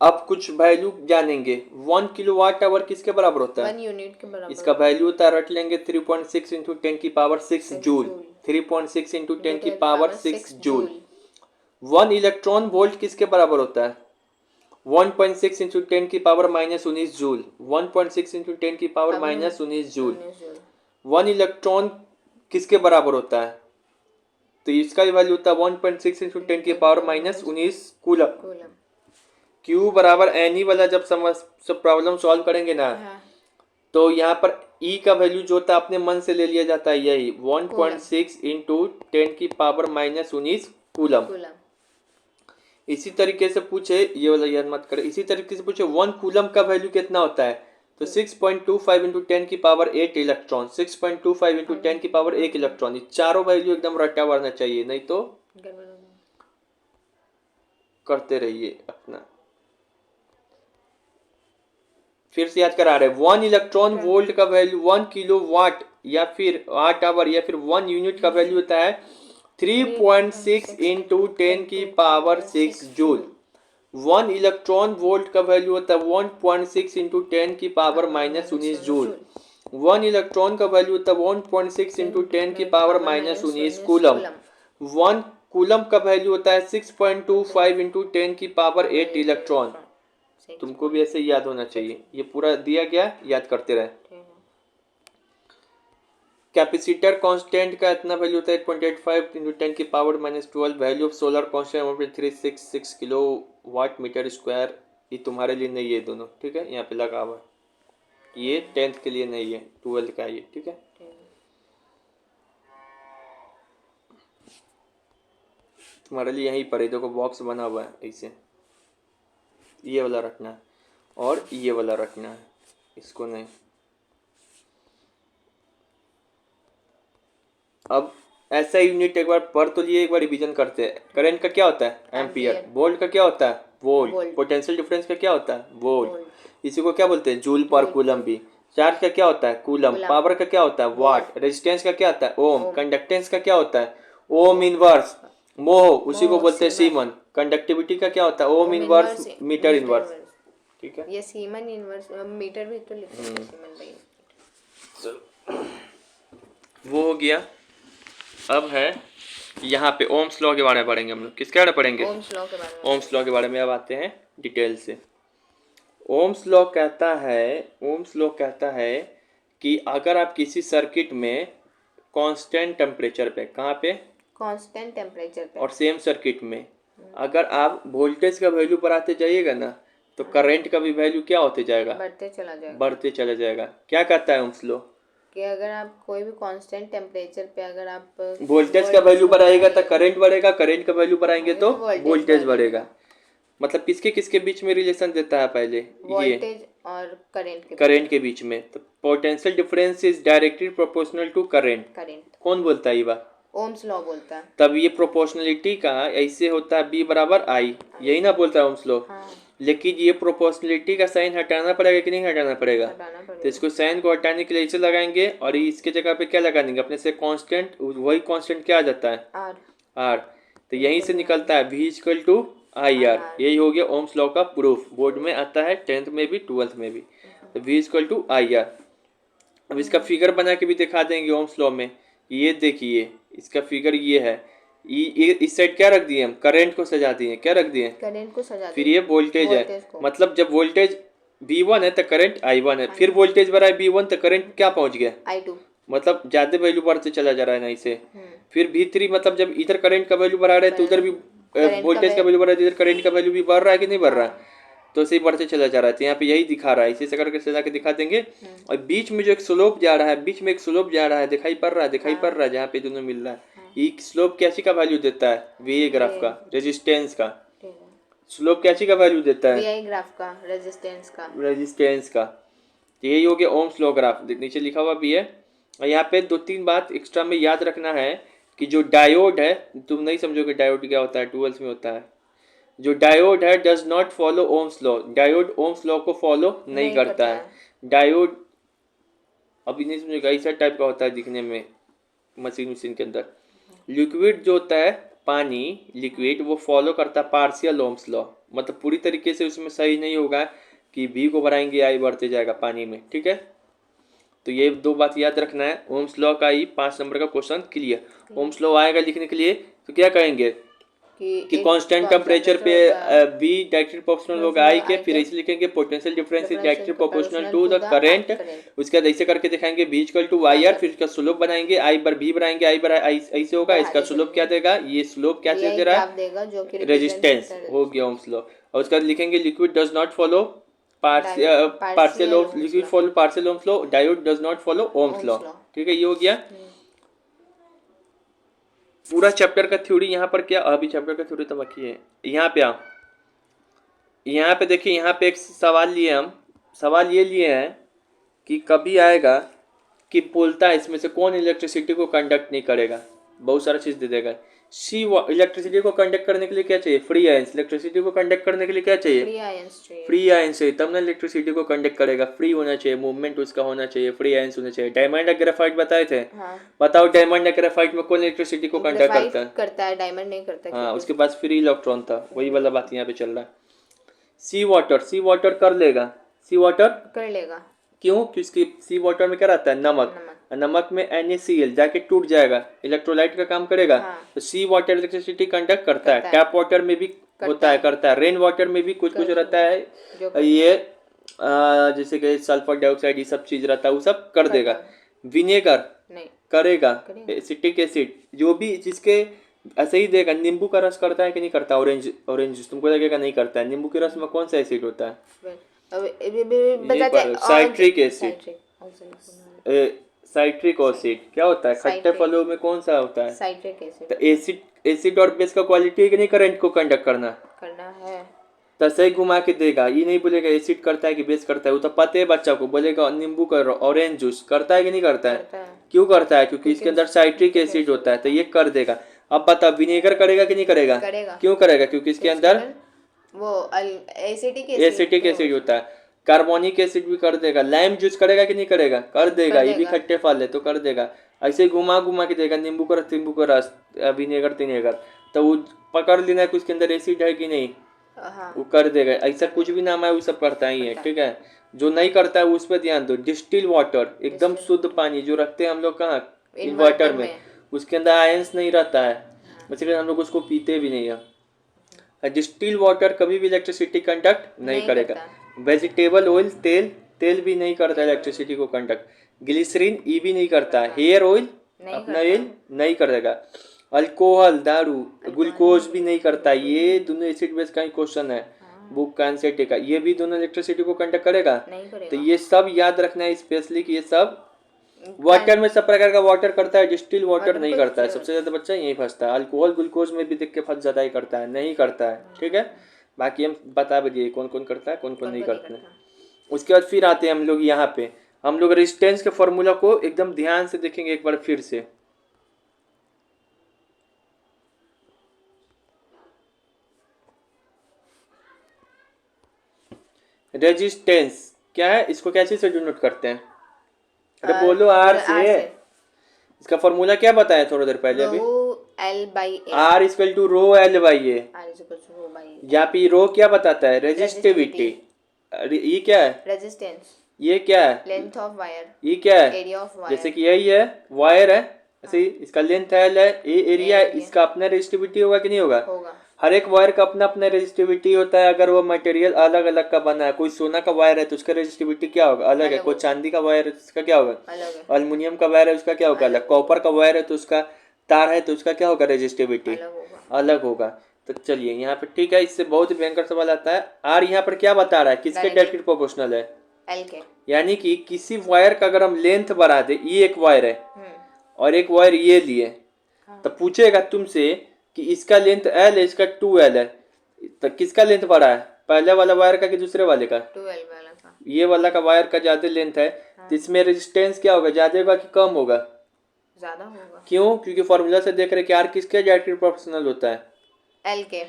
अब कुछ वैल्यू जानेंगे। 1 किलोवाट आवर किसके बराबर होता है, 1 यूनिट के बराबर। इसका वैल्यू होता है, रट लेंगे 3.6 इंटू 10 की पावर 6 जूल, 3.6 इंटू 10 की पावर 6 जूल। 1 इलेक्ट्रॉन वोल्ट किसके बराबर होता है, 1.6 इंटू 10 की पावर -19 जूल, 1.6 इंटू 10 की पावर -19 जूल। 1 इलेक्ट्रॉन किसके बराबर होता है, तो इसका वैल्यू होता है 1.6 इंटू 10 की पावर -19 कूलम। Q बराबर एन वाला जब सब प्रॉब्लम सॉल्व करेंगे ना, तो यहाँ पर E का वैल्यू जो होता है अपने मन से ले लिया जाता है, यही 1.6 इंटू 10 की पावर -19 कूलम। इसी तरीके से पूछे, ये वाला याद मत करे, इसी तरीके से पूछे 1 कूलम का वैल्यू कितना होता है, तो 6.25 इंटू 10 की पावर 8 इलेक्ट्रॉन, 6.25 इंटू 10 की पावर 1 इलेक्ट्रॉन। ये चारों वैल्यू एकदम रटा हुआ चाहिए, नहीं तो करते रहिए अपना। फिर से याद करा रहे, 1 इलेक्ट्रॉन वोल्ट का वैल्यू 1 किलो वाट या फिर 8 आवर या फिर 1 यूनिट का वैल्यू होता है 3.6 इंटू 10 की पावर 6 जूल। 1 इलेक्ट्रॉन वोल्ट का वैल्यू होता है 1.6 इंटू 10 की पावर -19 जूल। 1 इलेक्ट्रॉन का वैल्यू होता है 1.6 इंटू 10 की पावर -19 कूलम। 1 कूलम का वैल्यू होता है 6.25 इंटू 10 की पावर 8 इलेक्ट्रॉन। तुमको भी ऐसे याद होना चाहिए, ये पूरा दिया गया, याद करते रहे। कैपेसिटर कांस्टेंट का इतना वैल्यू होता है 8.85 इंटू 10 की power -12। Value of solar constant 1.366 kilo watt metre square. ये तुम्हारे लिए नहीं है दोनों, ठीक है, यहाँ पे लगा हुआ, ये 10th के लिए नहीं है, 12th का ये, ठीक है। तुम्हारे लिए यहीं पर है, देखो बॉक्स बना हुआ है ऐसे, ये वाला रखना है और ये वाला रखना है, इसको नहीं। अब ऐसा यूनिट एक बार पढ़ तो लिए, एक बार रिवीजन करते हैं। करंट का क्या होता है? एम्पियर। वोल्ट का क्या होता है? वोल्ट। पोटेंशियल डिफरेंस का क्या होता है? वोल्ट। इसी को क्या बोलते हैं? जूल पर कूलम भी। चार्ज का क्या होता है? कूलम। पावर का क्या होता है? वाट। रेजिस्टेंस का क्या होता है? ओम। कंडक्टेंस का क्या होता है? Ohm inverse. मोह, उसी को बोलते हैं सीमन। कंडक्टिविटी का क्या होता है? ओम इनवर्स मीटर इनवर्स, ठीक है। ये सीमन इनवर्स, मीटर भी तो लिखते हैं सीमन भाई। वो हो गया। अब है यहाँ पे ओम्स लॉ के बारे में पढ़ेंगे हम लोग। किसके बारे में पढ़ेंगे? ओम्स लॉ के बारे में। ओम्स लॉ के बारे में अब आते हैं डिटेल से। ओम्स लॉ कहता है कि अगर आप किसी सर्किट में कांस्टेंट टेम्परेचर पे, कहाँ पे? कांस्टेंट टेम्परेचर पे, और सेम सर्किट में अगर आप वोल्टेज का वैल्यू बढ़ाते जाइएगा ना, तो करंट का भी वैल्यू क्या होते जाएगा? बढ़ते चला जाएगा। क्या कहता है ओम्स लॉ? कि अगर आप कोई भी कांस्टेंट टेम्परेचर पे अगर आप वोल्टेज का वैल्यू बढ़ाएगा तो करंट बढ़ेगा, करंट का वैल्यू बढ़ाएंगे तो वोल्टेज बढ़ेगा। मतलब किसके किसके बीच में रिलेशन देता है? पहले वोल्टेज और करंट के बीच में। तो potential difference is directly proportional to current. कौन बोलता है ये बात? ओम्स लॉ बोलता है। तब ये प्रोपोर्शनलिटी का ऐसे होता है, B बराबर I, यही ना बोलता है ओम्स लॉ। लेकिन ये प्रोपोर्शनलिटी का साइन हटाना पड़ेगा कि नहीं हटाना पड़ेगा? तो इसको साइन को हटाने के लिए इसे लगाएंगे और इसके जगह पे क्या लगा देंगे अपने से? कांस्टेंट। वही कांस्टेंट क्या आ जाता है? R। तो यहीं से निकलता है V इक्वल टू IR। यही हो गया ओम्स लॉ का प्रूफ। बोर्ड में आता है 10th में भी 12th में भी। तो V इक्वल टू IR। अब इसका फिगर बना के भी दिखा देंगे ओम्स लॉ में। ये देखिए इसका फिगर ये है। ये इस साइड क्या रख दिए हम? करंट को सजा दिए। क्या रख दिए? करंट को सजा दिए। फिर ये वोल्टेज है, मतलब जब वोल्टेज V1 है तो करंट I1 है। फिर वोल्टेज बढ़ा है V1 तो करंट क्या पहुंच गया? I2। मतलब ज्यादा वैल्यू बढ़ते चला जा रहा है ना इसे। फिर V3 मतलब जब इधर करंट का वैल्यू बढ़ा रहा है तो उधर भी वोल्टेज का वैल्यू बढ़ रहा है, इधर करंट का वैल्यू भी बढ़ रहा है कि नहीं बढ़ रहा है? तो ऐसे ही बढ़ते चला जा रहा है। तो यहाँ पे यही दिखा रहा है, इसी से करके सजा के दिखा देंगे। और बीच में जो एक स्लोप जा रहा है, बीच में एक स्लोप जा रहा है, दिखाई पड़ रहा है, दिखाई पड़ रहा है, जहाँ पे दोनों मिल रहा है। ये स्लोप कैसी का वैल्यू देता है? VA ग्राफ का, रेजिस्टेंस का। स्लोप कैसी का वैल्यू देता है? VI ग्राफ का, रेजिस्टेंस का। तो यही हो गया ओम्स लॉ ग्राफ, नीचे लिखा हुआ भी है। और यहाँ पे 2-3 बात एक्स्ट्रा में याद रखना है कि जो डायोड है, तुम नहीं समझोगे डायोड क्या होता है, 12th में होता है। जो डायोड है does not follow Ohm's law. Diode Ohm's law को फॉलो नहीं करता है। डायोड अभी नहीं समझेगा, ऐसा टाइप का होता है दिखने में मशीन के अंदर। लिक्विड जो होता है, पानी लिक्विड, वो फॉलो करता है पार्शियल ओम्स लॉ। मतलब पूरी तरीके से उसमें सही नहीं होगा कि V को बढ़ाएंगे I बढ़ते जाएगा पानी में, ठीक है। तो ये 2 बात याद रखना है। ओम्स लॉ का ही 5 नंबर का क्वेश्चन क्लियर। ओम्स लॉ आएगा लिखने के लिए तो क्या कहेंगे कि कांस्टेंट टेम्परेचर पे V डायरेक्टली प्रोपोर्शनल होगा I के। फिर ऐसे लिखेंगे potential difference is directly proportional to the current. उसके बाद ऐसे करके दिखाएंगे V इक्वल टू IR। फिर इसका स्लोप बनाएंगे, I बार V बढ़ाएंगे, I बार ऐसे होगा। इसका स्लोप क्या देगा? ये स्लोप क्या दे रहा है? रेजिस्टेंस। हो गया ओम्स लॉ। और उसके बाद लिखेंगे liquid does not follow partial of liquid follow partial Ohm's law, diode does not follow Ohm's law, ठीक है। ये हो गया पूरा चैप्टर का थ्योरी। यहाँ पर क्या, अभी चैप्टर का थ्योरी तो बाकी है। यहाँ पे आओ, यहाँ पे देखिए, यहाँ पे एक सवाल लिए हम। सवाल ये लिए हैं कि कभी आएगा कि बोलता है इसमें से कौन इलेक्ट्रिसिटी को कंडक्ट नहीं करेगा। बहुत सारा चीज़ दे देगा। सी इलेक्ट्रिसिटी को कंडक्ट करने के लिए क्या चाहिए? Free ions. इलेक्ट्रिसिटी को कंडक्ट करने के लिए क्या चाहिए? फ्री आयंस चाहिए। फ्री आयंस चाहिए, तब ना इलेक्ट्रिसिटी को कंडक्ट करेगा। फ्री होना चाहिए, मूवमेंट उसका होना चाहिए, फ्री आयंस होना चाहिए। डायमंड और ग्रेफाइट बताए थे। हाँ। बताओ डायमंड और ग्रेफाइट में कौन इलेक्ट्रिसिटी को कंडक्ट करता है? करता है, डायमंड नहीं करता। हाँ, उसके पास फ्री इलेक्ट्रॉन था, वही वाला बात यहाँ पे चल रहा है। सी वाटर, सी वाटर कर लेगा, सी वाटर कर लेगा। क्यों? क्योंकि सी वाटर में क्या रहता है? नमक। नमक में NaCl जाके टूट जाएगा, इलेक्ट्रोलाइट का काम करेगा। हाँ। तो सी वाटर इलेक्ट्रिसिटी कंडक्ट करता है। टैप वाटर में भी होता है, करता है। रेन वाटर में भी कुछ कुछ रहता है, ये जैसे कि सल्फर डाइऑक्साइड, ये सब चीज रहता है, वो सब कर देगा। विनेगर नहीं करेगा। एसिटिक एसिड जो भी जिसके ऐसे ही देगा। नींबू का रस करता है कि नहीं करता? ऑरेंज ऑरेंज तुमको लगेगा नहीं करता है। नींबू के रस में कौन सा एसिड होता है? Citric acid. साइट्रिक एसिड क्या होता है? खट्टे फलों में कौन सा होता है? Citric acid. तो एसिड और बेस का क्वालिटी है कि नहीं करंट को कंडक्ट करना? करना है। तो सही घुमा के देगा, ये नहीं बोलेगा एसिड करता है कि बेस करता है। वो तो पता है बच्चा को, बोलेगा नींबू का ऑरेंज जूस करता है कि नहीं करता है? क्यों करता है? क्योंकि इसके अंदर साइट्रिक एसिड होता है, तो ये कर देगा। अब बता, विनेगर करेगा कि नहीं करेगा? क्यों करेगा? क्योंकि इसके अंदर वो एसिटिक एसिड होता है। कार्बोनिक एसिड भी कर देगा। लाइम जूस करेगा कि नहीं करेगा? कर देगा। ये भी खट्टे फल है तो कर देगा। ऐसे घुमा घुमा के देगा, नींबू का रस, विनेगर, तो वो पकड़ लेना कि उसके अंदर एसिड है कि नहीं। हाँ। वो कर देगा। ऐसा कुछ भी नाम है वो सब करता ही है, ठीक है। जो नहीं करता है उस पर ध्यान दो। डिस्टिल वाटर, एकदम शुद्ध पानी जो रखते हैं हम लोग कहाँ? इन्वर्टर में। उसके अंदर आयंस नहीं रहता है, इसलिए हम लोग उसको पीते भी नहीं है। डिस्टिल वाटर कभी भी इलेक्ट्रिसिटी कंडक्ट नहीं करेगा। वेजिटेबल ऑयल, तेल भी नहीं करता इलेक्ट्रिसिटी को कंडक्ट। ग्लिसरीन ये भी नहीं करता। हेयर ऑयल अपना ऑयल नहीं करेगा। अल्कोहल, दारू, ग्लूकोज भी नहीं करता। ये दोनों एसिड बेस का ही क्वेश्चन है बुक का आंसर का। ये भी दोनों इलेक्ट्रिसिटी को कंडक्ट करेगा? नहीं करेगा। तो ये सब याद रखना है स्पेशली कि ये सब वाटर में सब प्रकार का वाटर करता है, डिस्टिल वाटर नहीं करता है। सबसे ज्यादा बच्चा यही फंसता है। अल्कोहल ग्लूकोज में भी देख के फंस ज्यादा ही करता है, नहीं करता है, ठीक है। बाकी हम बता दिए कौन कौन करता है, कौन कौन नहीं करता है। उसके बाद फिर आते हैं हम लोग यहाँ पे। हम लोग रेजिस्टेंस के फॉर्मूला को एकदम ध्यान से देखेंगे एक बार फिर से। रेजिस्टेंस क्या है? इसको कैसे से डिनोट करते हैं? अरे बोलो आर से। इसका फॉर्मूला क्या बताया थोड़ा देर पहले? अभी R equal to rho L by A. यहाँ पे रो क्या बताता है? रेजिस्टिविटी। ये क्या है? रेजिस्टेंस। ये क्या है? Length of wire. ये क्या है? Area of wire. जैसे कि यही है वायर है, ऐसे इसका लेंथ एल है, ये एरिया है, इसका अपना रेजिस्टिविटी होगा कि नहीं होगा? हर एक वायर का अपना अपना रेजिस्टिविटी होता है। अगर वो मटेरियल अलग अलग का बना है, कोई सोना का वायर है तो उसका रेजिस्टिविटी क्या होगा? अलग है। कोई चांदी का वायर है तो उसका क्या होगा? एल्युमिनियम का वायर है उसका क्या होगा? अलग। कॉपर का वायर है तो उसका तार है तो उसका क्या होगा? रेजिस्टिविटी अलग होगा। तो चलिए यहाँ पे ठीक है, इससे बहुत ही भयंकर सवाल आता है। आर यहाँ पर क्या बता रहा है? किसके डायरेक्ट प्रोपोर्शनल है? एल के। यानी कि किसी वायर का अगर हम लेंथ बढ़ा दे, ये एक वायर है और एक वायर ये लिए, तो पूछेगा तुमसे कि इसका लेंथ एल है, इसका 2L है, तो किसका लेंथ बड़ा है? पहले वाला वायर का कि दूसरे वाले का? 2L वाला का। ये वाला का वायर का ज्यादा लेंथ है, तो इसमें रेजिस्टेंस क्या होगा? ज्यादा होगा कि कम होगा? ज्यादा होगा। क्यों? क्योंकि फॉर्मूला से देख रहे कि आर किसके डायरेक्ट प्रोपोर्शनल होता है? एल के।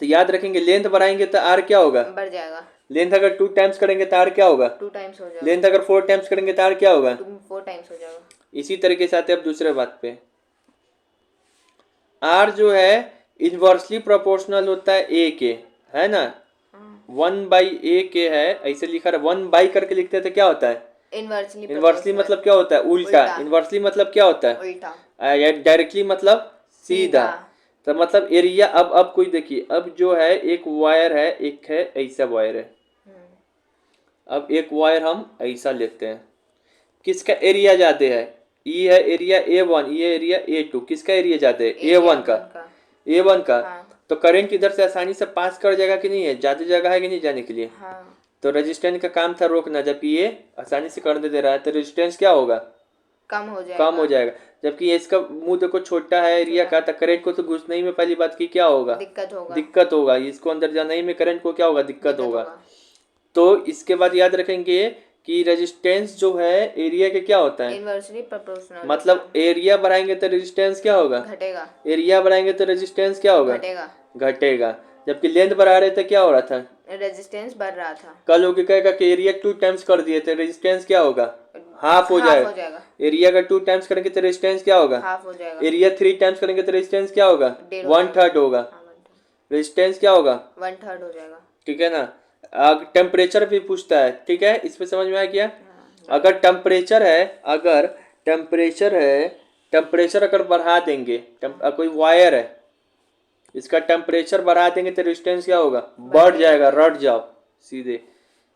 तो याद रखेंगे लेंथ बढ़ाएंगे तो आर क्या होगा? बढ़ जाएगा। लेंथ अगर 2 टाइम्स करेंगे तो आर क्या होगा? 2 टाइम्स हो जाएगा। लेंथ अगर 4 टाइम्स करेंगे तो आर क्या होगा? 4 टाइम्स हो जाएगा। इसी तरीके से आते हैं अब दूसरे बात पे। आर जो है इनवर्सली प्रोपोर्शनल होता है ए के, है ना? 1/a के है, ऐसे लिखा है। 1 करके लिखते हैं तो क्या होता है? इनवर्सली मतलब क्या होता है? उल्टा। इनवर्सली मतलब क्या होता है? उल्टा। डायरेक्टली मतलब सीधा। तो मतलब एरिया। अब कोई देखिए, अब जो है एक वायर है, एक है ऐसा वायर है। अब एक वायर हम ऐसा लेते हैं, किसका एरिया ज्यादा है? ये है एरिया A1, ये एरिया A2। किसका एरिया ज्यादा है? A1 का। तो करंट इधर से आसानी से पास कर जाएगा कि नहीं है? ज्यादा जगह है कि नहीं जाने के लिए? तो रेजिस्टेंस का काम था रोकना, जबकि ये आसानी से कर दे रहा है, तो रेजिस्टेंस क्या होगा? कम हो जाएगा। जबकि इसका मुंह देखो छोटा है एरिया का, तो करंट को तो घुसने ही में पहली बात की क्या होगा? दिक्कत होगा। इसको अंदर जाने ही में करंट को क्या होगा? दिक्कत होगा। तो इसके बाद याद रखेंगे कि रेजिस्टेंस जो है एरिया के क्या होता है, इनवर्सली प्रोपोर्शनल। मतलब एरिया बढ़ाएंगे तो रेजिस्टेंस क्या होगा, घटेगा। एरिया बढ़ाएंगे तो रेजिस्टेंस क्या होगा, घटेगा। घटेगा। जबकि लेंथ बढ़ा रहे थे क्या हो रहा था, रेजिस्टेंस बढ़ रहा था। कल होके कहेगा कि एरिया 2 टाइम्स कर दिए थे रेजिस्टेंस क्या होगा, हाफ हो जाएगा। एरिया का 2 टाइम्स करेंगे तो रेजिस्टेंस क्या होगा, हाफ हो जाएगा। एरिया 3 टाइम्स करेंगे तो रेजिस्टेंस क्या होगा, 1/3 होगा। रेजिस्टेंस क्या होगा, 1/3 हो जाएगा। ठीक है ना। टेम्परेचर भी पूछता है, ठीक है, इसमें समझ में आ गया। अगर टेम्परेचर है, अगर टेम्परेचर है, टेम्परेचर अगर बढ़ा देंगे, कोई वायर है, इसका टेम्परेचर बढ़ा देंगे तो रेजिस्टेंस क्या होगा, बढ़ जाएगा। रट जाओ सीधे,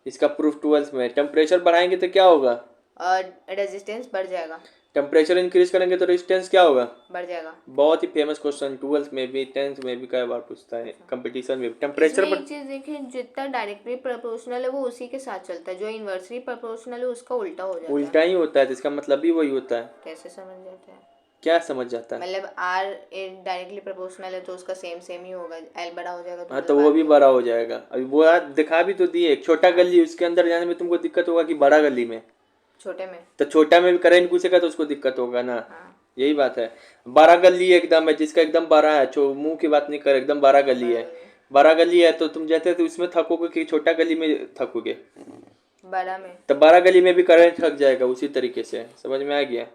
इसका प्रूफ 12th में। टेम्परेचर बढ़ाएंगे तो क्या होगा, और रेजिस्टेंस बढ़ जाएगा। टेम्परेचर इंक्रीज करेंगे तो रेजिस्टेंस क्या होगा, बढ़ जाएगा। बहुत ही फेमस क्वेश्चन 12th में भी 10th में भी कई बार पूछता है, कंपटीशन में। टेम्परेचर एक चीज देखिए, जितना डायरेक्टली प्रोपोर्शनल है वो उसी के साथ चलता है, जो इनवर्सली प्रोपोर्शनल है उसका उल्टा हो जाता है। उल्टा ही होता है, तो इसका मतलब भी वही होता है। कैसे समझ जाते हैं, क्या समझ जाता है, मतलब आर डायरेक्टली प्रोपोर्शनल है तो उसका सेम ही होगा, एल बड़ा हो जाएगा तो हाँ, तो वो भी बड़ा हो जाएगा। अभी वो दिखा भी तो दिए, छोटा गली उसके अंदर जाने में तुमको दिक्कत होगा कि बड़ा गली में, छोटे में, तो छोटा में भी करंट घुसेगा तो उसको दिक्कत होगा ना। हाँ। यही बात है। बड़ा गली एकदम है, जिसका एकदम बड़ा है, जो मुंह की बात नहीं कर, एकदम बड़ा गली है, बड़ा गली है, तो तुम जाते तो उसमें थकोगे कि छोटा गली में थकोगे, बड़ा में, तो बड़ा गली में भी करंट थक जाएगा उसी तरीके से। समझ में आ गया।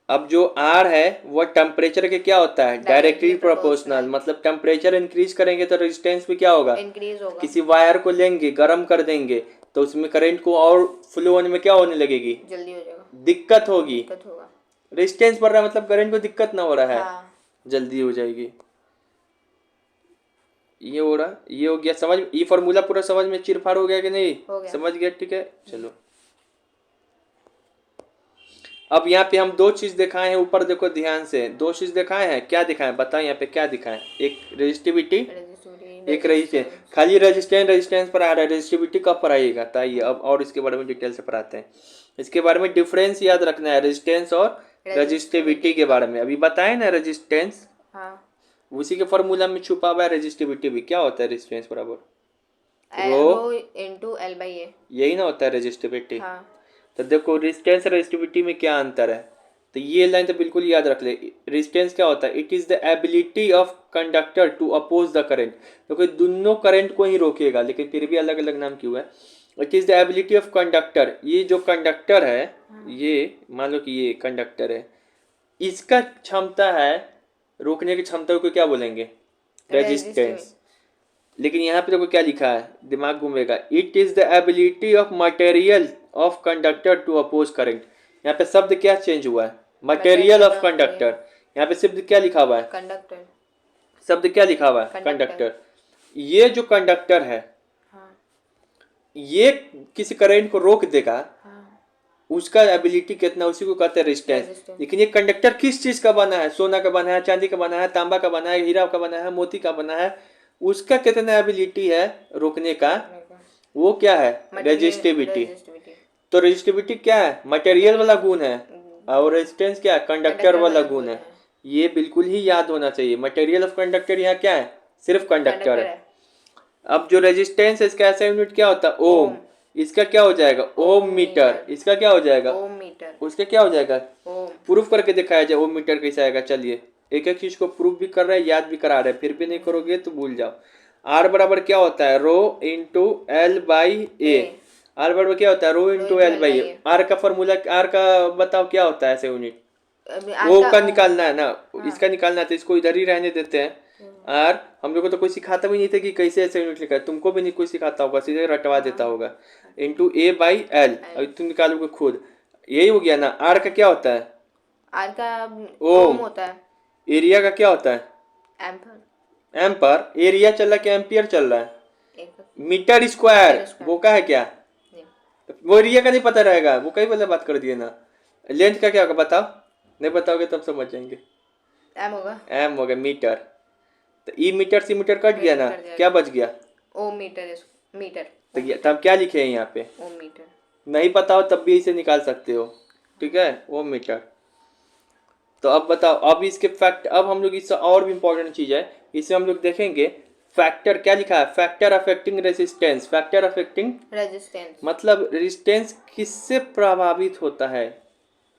अब जो R है वो टेम्परेचर के क्या होता है, डायरेक्टली प्रोपोर्शनल। मतलब टेम्परेचर इंक्रीज करेंगे तो रेजिस्टेंस भी क्या होगा, इंक्रीज होगा। किसी वायर को लेंगे, गर्म कर देंगे, तो उसमें करंट को और फ्लो होने में क्या होने लगेगी, जल्दी हो जाएगा, दिक्कत होगी। दिक्कत होगा। रेजिस्टेंस बढ़ रहा है मतलब करंट को दिक्कत ना हो रहा है, हाँ। जल्दी हो जाएगी। ये हो रहा, ये हो गया समझ। ये फॉर्मूला पूरा समझ में चिरफाड़ हो गया कि नहीं, हो गया। समझ गया, ठीक है। चलो अब यहाँ पे हम दो चीज दिखाए हैं, ऊपर देखो ध्यान से, दो चीज दिखाए हैं। क्या दिखाए बताओ, यहाँ पे क्या दिखाए, एक रेजिस्टिविटी, एक रेजिस्टेंस। खाली रेजिस्टेंस पर आ रहा है, रेजिस्टिविटी कब पढ़ाइएगा बताइए। अब और इसके बारे में डिटेल से पढ़ाते हैं। इसके बारे में डिफरेंस याद रखना है, रेजिस्टेंस और रेजिस्टिविटी के बारे में। अभी बताए ना रेजिस्टेंस, उसी के फॉर्मूला में छुपा हुआ है रेजिस्टिविटी भी। क्या होता है रेजिस्टेंस बराबर रो इनटू एल बाई ए, यही ना होता है रेजिस्टिविटी। हाँ। तो देखो रेजिस्टेंस और रेजिस्टिविटी में क्या अंतर है, तो ये लाइन तो बिल्कुल याद रख ले। रेजिस्टेंस क्या होता है, it is the ability of conductor to oppose the current. देखो दोनों करंट को ही रोकेगा, लेकिन फिर भी अलग अलग नाम क्यों है। It is the ability of conductor, ये जो कंडक्टर है, ये मान लो कि ये कंडक्टर है, इसका क्षमता है, रोकने की क्षमता को क्या बोलेंगे, रेजिस्टेंस। लेकिन यहाँ पे देखो क्या लिखा है, दिमाग घूमेगा। It is the ability of material of conductor to oppose current. यहाँ पे शब्द क्या चेंज हुआ है, मटेरियल ऑफ कंडक्टर। यहाँ पे शब्द क्या लिखा हुआ है, कंडक्टर। शब्द क्या लिखा हुआ है, कंडक्टर। ये जो कंडक्टर है, ये किसी करंट को रोक देगा, उसका एबिलिटी कितना, उसी को कहते हैं रेजिस्टेंस। लेकिन ये कंडक्टर किस चीज का बना है, सोना का बना है, चांदी का बना है, तांबा का बना है, हीरा का बना है, मोती का बना है, उसका कितना एबिलिटी है रोकने का, वो क्या है, रेजिस्टिविटी। तो रेजिस्टिविटी क्या है, मटेरियल वाला गुण है, और रेजिस्टेंस क्या है, कंडक्टर वाला गुण है। ये बिल्कुल ही याद होना चाहिए। मटेरियल ऑफ कंडक्टर यहाँ क्या है, सिर्फ कंडक्टर है। अब जो रेजिस्टेंस है, इसका ऐसा यूनिट क्या होता है, ओम। इसका क्या हो जाएगा, ओम मीटर। इसका क्या हो जाएगा, ओम मीटर। उसका क्या हो जाएगा, प्रूफ करके दिखाया जाए ओम मीटर कैसे आएगा। चलिए एक एक चीज को प्रूफ भी कर रहे हैं, याद भी करा रहे हैं, फिर भी नहीं करोगे तो भूल जाओ। आर बराबर क्या होता है, rho into L by A. R बराबर क्या होता है, rho into L by A. R का फॉर्मूला, आर का बताओ क्या होता है ऐसे यूनिट, वो का निकालना है ना, इसका निकालना है, तो इसको इधर ही रहने देते हैं। आर हम लोग को तो कोई सिखाता भी नहीं था कि कैसे ऐसे यूनिट लिखा है, तुमको भी नहीं कोई सिखाता होगा, सीधे रटवा देता होगा। इंटू ए बाई एल, अभी तुम निकालोगे खुद, यही हो गया ना। आर का क्या होता है, आर का ओम होता है। एरिया का क्या होता है, एम्पर। एम्पर। एरिया चल रहा है क्या एम्पियर चल रहा है, मीटर स्क्वायर। वो का है क्या, वो एरिया का नहीं पता रहेगा, वो कई वाला बात कर दिए ना। लेंथ का क्या होगा बताओ, नहीं बताओगे तब समझ जाएंगे। एम होगा, एम हो गया मीटर। तो ई मीटर से मीटर कट गया ना, क्या बच गया, ओम मीटर। मीटर तो तब क्या लिखे हैं यहाँ पे, ओम मीटर। नहीं पता हो तब भी इसे निकाल सकते हो, ठीक है, ओम मीटर। तो अब बताओ, अब इसके फैक्ट, अब हम लोग इससे और भी इम्पोर्टेंट चीज़ है, इससे हम लोग देखेंगे फैक्टर क्या लिखा है, factor affecting resistance, factor affecting resistance मतलब रेजिस्टेंस किससे प्रभावित होता है।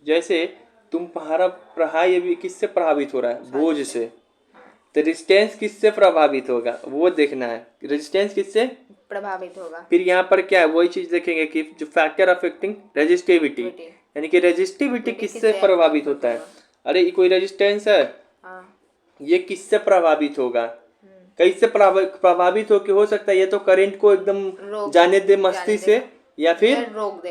जैसे तुम्हारा पढ़ाई अभी किससे प्रभावित हो रहा है, बोझ से, तो रेजिस्टेंस किससे प्रभावित होगा वो देखना है, रेजिस्टेंस किससे प्रभावित होगा। फिर यहाँ पर क्या है वही चीज देखेंगे कि जो फैक्टर अफेक्टिंग रेजिस्टिविटी, यानी कि रेजिस्टिविटी किससे प्रभावित होता है। अरे ये कोई रेजिस्टेंस है, ये किससे प्रभावित होगा, कैसे प्रभावित हो सकता है, ये तो करंट को एकदम जाने दे मस्ती से या फिर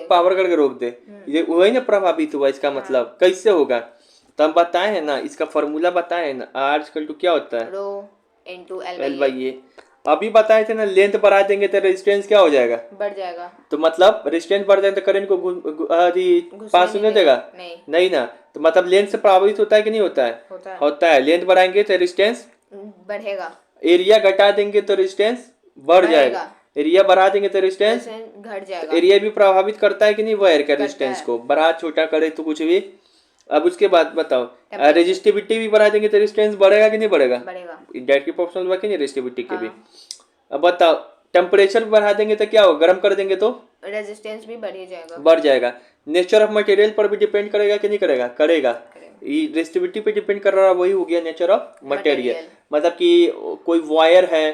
पावर करके रोक दे, ये वही ना प्रभावित हुआ, इसका मतलब कैसे होगा। तो हम बताए हैं ना, इसका फॉर्मूला बताए हैं ना, R = क्या होता है, रो इनटू L/A। अभी बताए थे ना, लेंथ बढ़ा देंगे तो रेजिस्टेंस क्या हो जाएगा, बढ़ जाएगा। तो मतलब रेजिस्टेंस बढ़ जाएगा तो करंट को पास होने देगा नहीं ना, तो मतलब लेंथ से प्रभावित होता है कि नहीं होता है, होता है। लेंथ बढ़ाएंगे तो रेजिस्टेंस बढ़ेगा, एरिया घटा देंगे तो रेजिस्टेंस बढ़ जाएगा, एरिया बढ़ा देंगे तो रेजिस्टेंस घट जाएगा। एरिया भी प्रभावित करता है कि नहीं वायर का रेजिस्टेंस को, बढ़ा छोटा करे तो कुछ भी। अब उसके बाद बताओ, रेजिस्टिविटी भी बढ़ा देंगे तो रेजिस्टेंस बढ़ेगा कि नहीं बढ़ेगा, डायरेक्टली प्रोपोर्शनल हुआ कि नहीं रेजिस्टिविटी के भी। अब बताओ टेम्परेचर बढ़ा देंगे तो क्या होगा, गर्म कर देंगे तो रेजिस्टेंस भी बढ़ जाएगा, बढ़ जाएगा। नेचर ऑफ मटेरियल पर भी डिपेंड करेगा कि नहीं करेगा, करेगा। रेजिस्टिविटी पे डिपेंड कर रहा है, वही हो गया नेचर ऑफ मटेरियल। मतलब कि कोई वायर है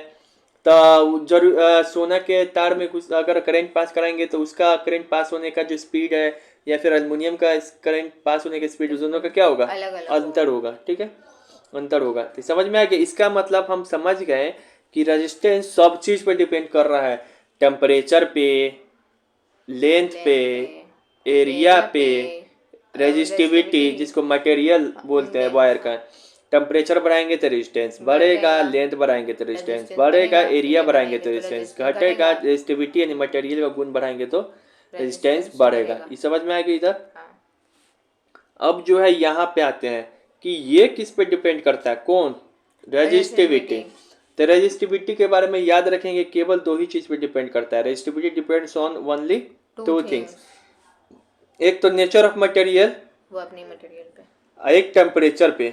तो जरूर सोना के तार में कुछ अगर करंट पास कराएंगे तो उसका करंट पास होने का जो स्पीड है, या फिर एल्युमिनियम का करंट पास होने का स्पीड, दोनों का क्या होगा, अंतर होगा। ठीक है, अंतर होगा। तो समझ में आ गया, इसका मतलब हम समझ गए कि रेजिस्टेंस सब चीज पे डिपेंड कर रहा है, टेम्परेचर पे, लेंथ पे, एरिया पे, रेजिस्टिविटी जिसको मटेरियल बोलते हैं वायर का। टेम्परेचर बढ़ाएंगे तो रेजिस्टेंस बढ़ेगा, लेंथ बढ़ाएंगे तो रेजिस्टेंस बढ़ेगा, एरिया बढ़ाएंगे तो रेजिस्टेंस घटेगा, रेजिस्टिविटी यानी मटेरियल का गुण बढ़ाएंगे तो रेजिस्टेंस बढ़ेगा। ये समझ में आएगा इधर। अब जो है यहाँ पे आते हैं कि ये किस पे डिपेंड करता है, कौन, रेजिस्टिविटी। तो रेजिस्टिविटी के बारे में याद रखेंगे, केवल दो ही चीज पे डिपेंड करता है, resistivity depends on only two things, एक तो नेचर ऑफ मटेरियल, वो अपनी मटेरियल पे, एक टेम्परेचर पे,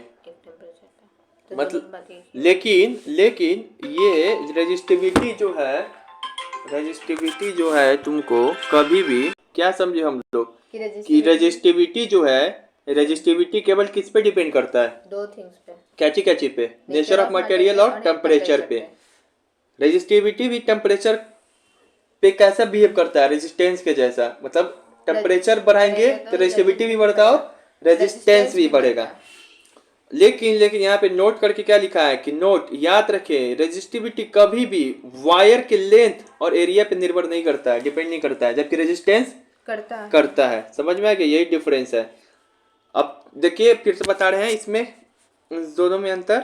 तो मतलब लेकिन ये रेजिस्टिविटी जो है तुमको कभी भी क्या समझे हम लोग कि रेजिस्टिविटी जो है, रेजिस्टिविटी केवल किस पे डिपेंड करता है, दो थिंग्स पे, कैची पे, नेचर ऑफ मटेरियल और टेम्परेचर पे। रेजिस्टिविटी भी टेम्परेचर पे कैसा बिहेव करता है, रेजिस्टेंस के जैसा, मतलब टेम्परेचर बढ़ाएंगे तो रेजिस्टिविटी भी बढ़ता और रेजिस्टेंस भी बढ़ेगा। लेकिन यहाँ पे नोट करके क्या लिखा है कि नोट याद रखें, रेजिस्टिविटी कभी भी वायर के लेंथ और एरिया पे निर्भर नहीं करता है, डिपेंड नहीं करता है, जबकि रेजिस्टेंस करता है। समझ में आ गया, यही डिफरेंस है। अब देखिए फिर से बता रहे हैं इसमें दोनों में अंतर,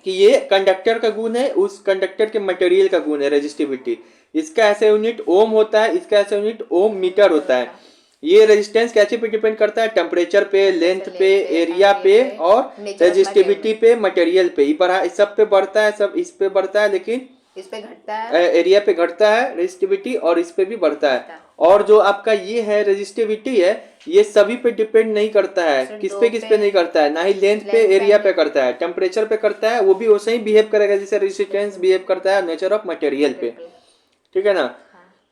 कि ये कंडक्टर का गुण है, उस कंडक्टर के मटेरियल का गुण है रेजिस्टिविटी। इसका ऐसा यूनिट ओम होता है, इसका ऐसा यूनिट ओम मीटर होता है। ये रेजिस्टेंस कैसे पे डिपेंड करता है, टेम्परेचर पे, लेंथ पे, एरिया पे और रेजिस्टिविटी पे, मटेरियल पे। इस सब पे बढ़ता है, सब इस पे बढ़ता है, लेकिन इस पे घटता है, एरिया पे घटता है रेजिस्टिविटी, और इस पे भी बढ़ता है। और जो आपका ये है रेजिस्टिविटी है, ये सभी पे डिपेंड नहीं करता है, किस पे नहीं करता है, ना ही लेंथ पे, एरिया पे करता है, टेम्परेचर पे करता है, वो भी वैसे ही बिहेव करेगा जैसे रेजिस्टेंस बिहेव करता है नेचर ऑफ मटेरियल पे। ठीक है ना।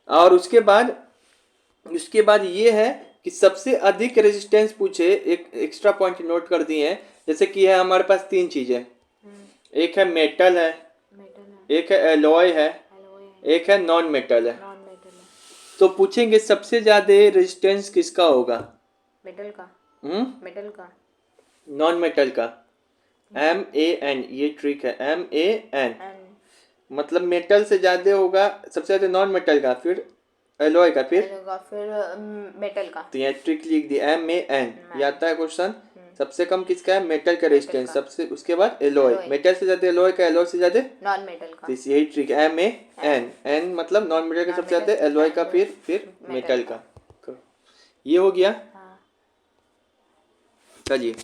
और उसके बाद ये है कि सबसे अधिक रेजिस्टेंस पूछे, एक एक्स्ट्रा पॉइंट नोट कर दिए हैं, जैसे कि है हमारे पास तीन चीजें, एक है मेटल है, एक है एलॉय है, एक है नॉन मेटल है। तो पूछेंगे सबसे ज्यादा रेजिस्टेंस किसका होगा, मेटल का, मेटल का, नॉन मेटल का। MAN, ये ट्रिक है, MAN मतलब मेटल से ज्यादा होगा, सबसे ज्यादा नॉन मेटल का, फिर एलॉय का, फिर मेटल का। तो यहाँ ट्रिक लिख दी MAN, ये आता है क्वेश्चन। सबसे कम किसका है, मेटल का रेजिस्टेंस, सबसे उसके बाद एलॉय, मेटल से ज्यादा एलॉय का, एलॉय से ज्यादा नॉन मेटल का। तो यही ट्रिक है, MAN, N मतलब नॉन मेटल का सबसे ज्यादा, एलॉय का, फिर मेटल का। ये हो गया। चलिए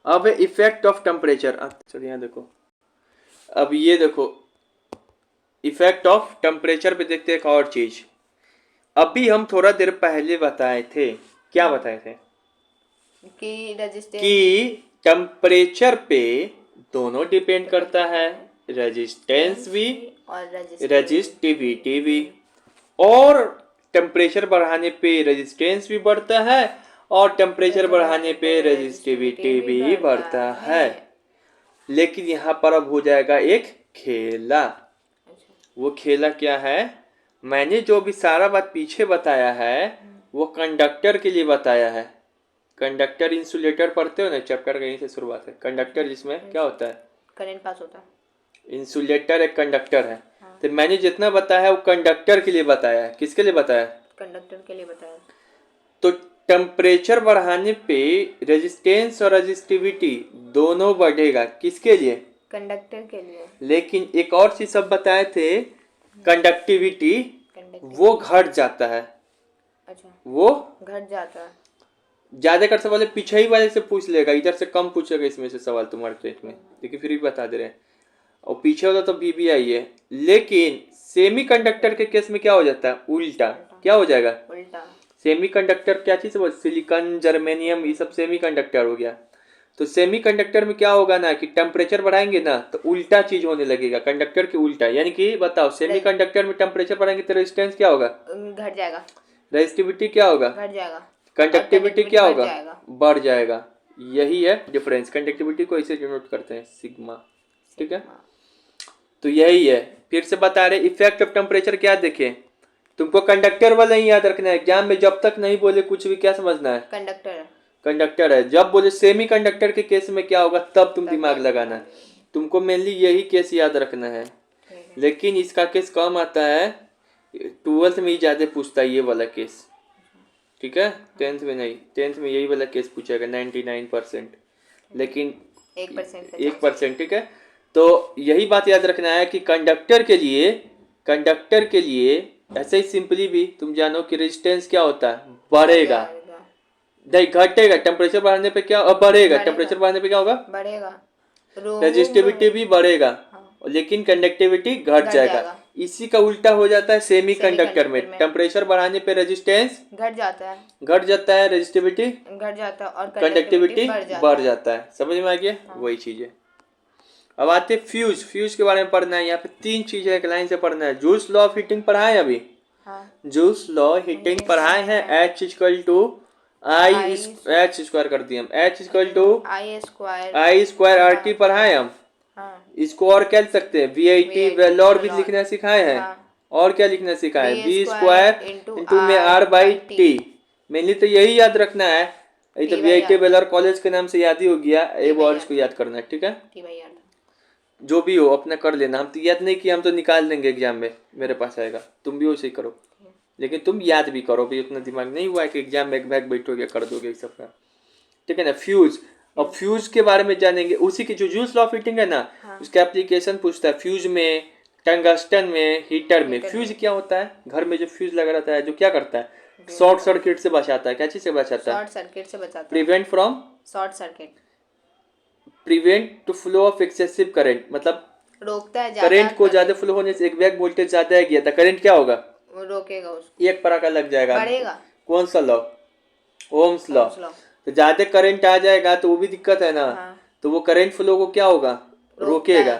अब इफेक्ट ऑफ टेम्परेचर, चलिए यहाँ देखो, अब ये देखो इफेक्ट ऑफ टेम्परेचर पे देखते हैं एक और चीज। अभी हम थोड़ा देर पहले बताए थे, क्या बताए थे कि टेम्परेचर पे दोनों डिपेंड करता है, रेजिस्टेंस भी और रेजिस्टिविटी भी। और टेम्परेचर बढ़ाने पे रेजिस्टेंस भी बढ़ता है और टेम्परेचर बढ़ाने पे रेजिस्टिविटी भी बढ़ता है। लेकिन यहाँ पर अब हो जाएगा एक खेला। अच्छा। वो खेला क्या है? मैंने जो भी सारा बात पीछे बताया है वो कंडक्टर के लिए बताया है। कंडक्टर इंसुलेटर पढ़ते हो ना, चैप्टर का यहीं से शुरुआत है। कंडक्टर जिसमें क्या होता है? करंट पास होता है। इंसुलेटर एक कंडक्टर है। तो मैंने जितना बताया वो कंडक्टर के लिए बताया है। किसके लिए बताया? कंडक्टर के लिए बताया। तो टेम्परेचर बढ़ाने पे रेजिस्टेंस और रेजिस्टिविटी दोनों बढ़ेगा। किसके लिए? कंडक्टर के लिए। लेकिन एक और चीज सब बताए थे, कंडक्टिविटी वो घट जाता है। अच्छा। वो घट जाता है। ज्यादा कर से पहले पीछे ही वाले से पूछ लेगा, इधर से कम पूछेगा इसमें से सवाल तुम्हारे पेट में, लेकिन फिर भी बता दे रहे हैं। और पीछे वाला तो BBI है। लेकिन सेमी कंडक्टर के केस में क्या हो जाता है? उल्टा। क्या हो जाएगा? उल्टा। सेमी कंडक्टर क्या चीज है? सिलिकॉन, जर्मेनियम, ये सब सेमी कंडक्टर हो गया। तो सेमी कंडक्टर में क्या होगा ना कि टेम्परेचर बढ़ाएंगे ना तो उल्टा चीज होने लगेगा, कंडक्टर के उल्टा। यानी कि बताओ, सेमी कंडक्टर में टेम्परेचर बढ़ाएंगे तो रेजिस्टेंस क्या होगा? घट जाएगा। रेजिस्टिविटी क्या होगा? घट जाएगा। कंडक्टिविटी क्या होगा? बढ़ जाएगा। यही है डिफरेंस। कंडक्टिविटी को ऐसे डिनोट करते हैं, सिग्मा। ठीक है, तो यही है। फिर से बता रहे, इफेक्ट ऑफ टेम्परेचर क्या देखें? तुमको कंडक्टर वाला ही याद रखना है। एग्जाम में जब तक नहीं बोले कुछ भी क्या समझना है? कंडक्टर है। कंडक्टर है। जब बोले सेमी कंडक्टर के केस में क्या होगा तब तुम दिमाग लगाना है। तुमको मेनली यही केस याद रखना है। लेकिन इसका केस कम आता है, 12th में ही ज्यादा पूछता है ये वाला केस। ठीक है, 10th में नहीं। 10th में यही वाला केस पूछेगा 99%, लेकिन 1%। ठीक है, तो यही बात याद रखना है कि कंडक्टर के लिए ऐसे ही सिंपली भी तुम जानो कि रेजिस्टेंस क्या होता है? बढ़ेगा, नहीं घटेगा। टेम्परेचर बढ़ाने पे क्या बढ़ेगा? टेम्परेचर बढ़ाने पे क्या होगा? बढ़ेगा। रेजिस्टिविटी भी बढ़ेगा। लेकिन कंडक्टिविटी घट जाएगा। इसी का उल्टा हो जाता है सेमी कंडक्टर में। टेम्परेचर बढ़ाने पे रेजिस्टेंस घट जाता है, रेजिस्टिविटी घट जाता है और कंडक्टिविटी बढ़ जाता है। समझ में आ गया? वही चीज है। अब आते फ्यूज। फ्यूज के बारे में पढ़ना है। यहाँ पे 3 चीजें एक लाइन से पढ़ना है। जूल्स लॉ ऑफ हीटिंग पढ़ाए अभी? जूल्स लॉ हीटिंग पढ़ाए हैं। H = I H स्क्वायर कर दिए हम। H = I स्क्वायर RT पढ़ाए हम। इसको और क्या लिख सकते हैं? VIT वेलोर भी लिखना सिखाए हैं। और क्या लिखना सिखाए? V² में R/T। मेनली तो यही याद रखना है। ये तो VIT वेलोर कॉलेज के नाम से याद ही हो गया। एक और इसको याद करना है। ठीक है, जो भी हो अपना कर लेना। हम तो याद नहीं किया, हम तो निकाल देंगे एग्जाम में, मेरे पास आएगा। तुम भी वैसे ही करो, लेकिन तुम याद भी करो भी। उतना दिमाग नहीं हुआ है कि एग्जाम में बैग बैठोगे कर दोगे इस सब का। ठीक है ना। फ्यूज। अब फ्यूज के बारे में जानेंगे। उसी की जो जूल्स लॉ ऑफ हीटिंग है ना, उसका एप्लीकेशन पूछता है। फ्यूज में, टंगस्टन में, हीटर में। फ्यूज क्या होता है? घर में जो फ्यूज लगा रहता है, जो क्या करता है? शॉर्ट सर्किट से बचाता है। क्या चीज से बचाता है? शॉर्ट सर्किट से बचाता है। Prevent from short circuit. Prevent to flow of excessive current, मतलब रोकता है करंट को ज्यादा फ्लो होने से। एक बैग वोल्टेज ज्यादा है गया था, करंट क्या होगा? रोकेगा उसको। एक पराका लग जाएगा, बढ़ेगा। कौन सा लॉ? Ohm's law. तो ज्यादा करंट आ जाएगा तो वो भी दिक्कत है ना। तो वो करंट फ्लो को क्या होगा? रोकेगा।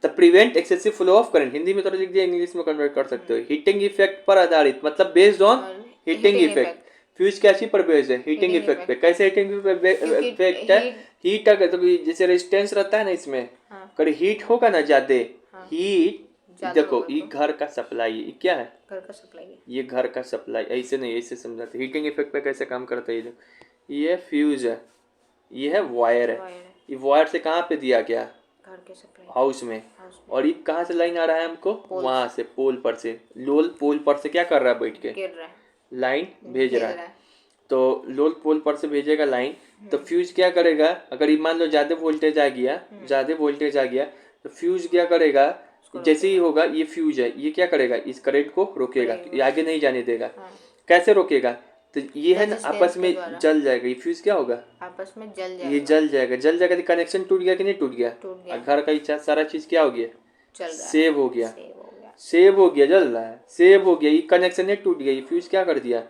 तो prevent excessive flow of current. Hindi में थोड़ा लिख दिया, इंग्लिश में कन्वर्ट कर सकते हो। हीटिंग इफेक्ट पर आधारित, मतलब based on heating effect. Fuse कैसी पर बेस्ड है? हीटिंग इफेक्ट पे। कैसे हीटिंग इफेक्ट है? हीट अगर तो जैसे रेजिस्टेंस रहता है ना, इसमें अगर हीट होगा ना ज्यादा, हीट देखो ये घर का सप्लाई है। क्या है? घर का सप्लाई है। ये घर का सप्लाई। ऐसे नहीं, ऐसे समझाते। हीटिंग इफेक्ट पे कैसे काम करता है ये फ्यूज है, ये है वायर है। ये वायर से कहाँ पे दिया गया? घर के सप्लाई हाउस में। और ये कहाँ से लाइन आ रहा है हमको? वहां से, पोल पर से। लोल पोल पर से क्या कर रहा है? बैठ के लाइन भेज रहा है। तो लोल पोल पर से भेजेगा लाइन। तो फ्यूज क्या करेगा? अगर ये मान लो ज्यादा वोल्टेज आ गया, तो फ्यूज क्या करेगा? जैसे ही होगा, ये फ्यूज है, ये क्या करेगा? इस करंट को रोकेगा, ये आगे नहीं जाने देगा। कैसे रोकेगा? तो ये है ना, आपस में जल जाएगा। ये फ्यूज क्या होगा? आपस में जल जाएगा। ये जल जाएगा तो कनेक्शन टूट गया कि नहीं टूट गया? घर का सारा चीज क्या हो गया? सेव हो गया। जल रहा है, सेव हो गया। ये कनेक्शन नहीं टूट गया, ये फ्यूज क्या कर दिया?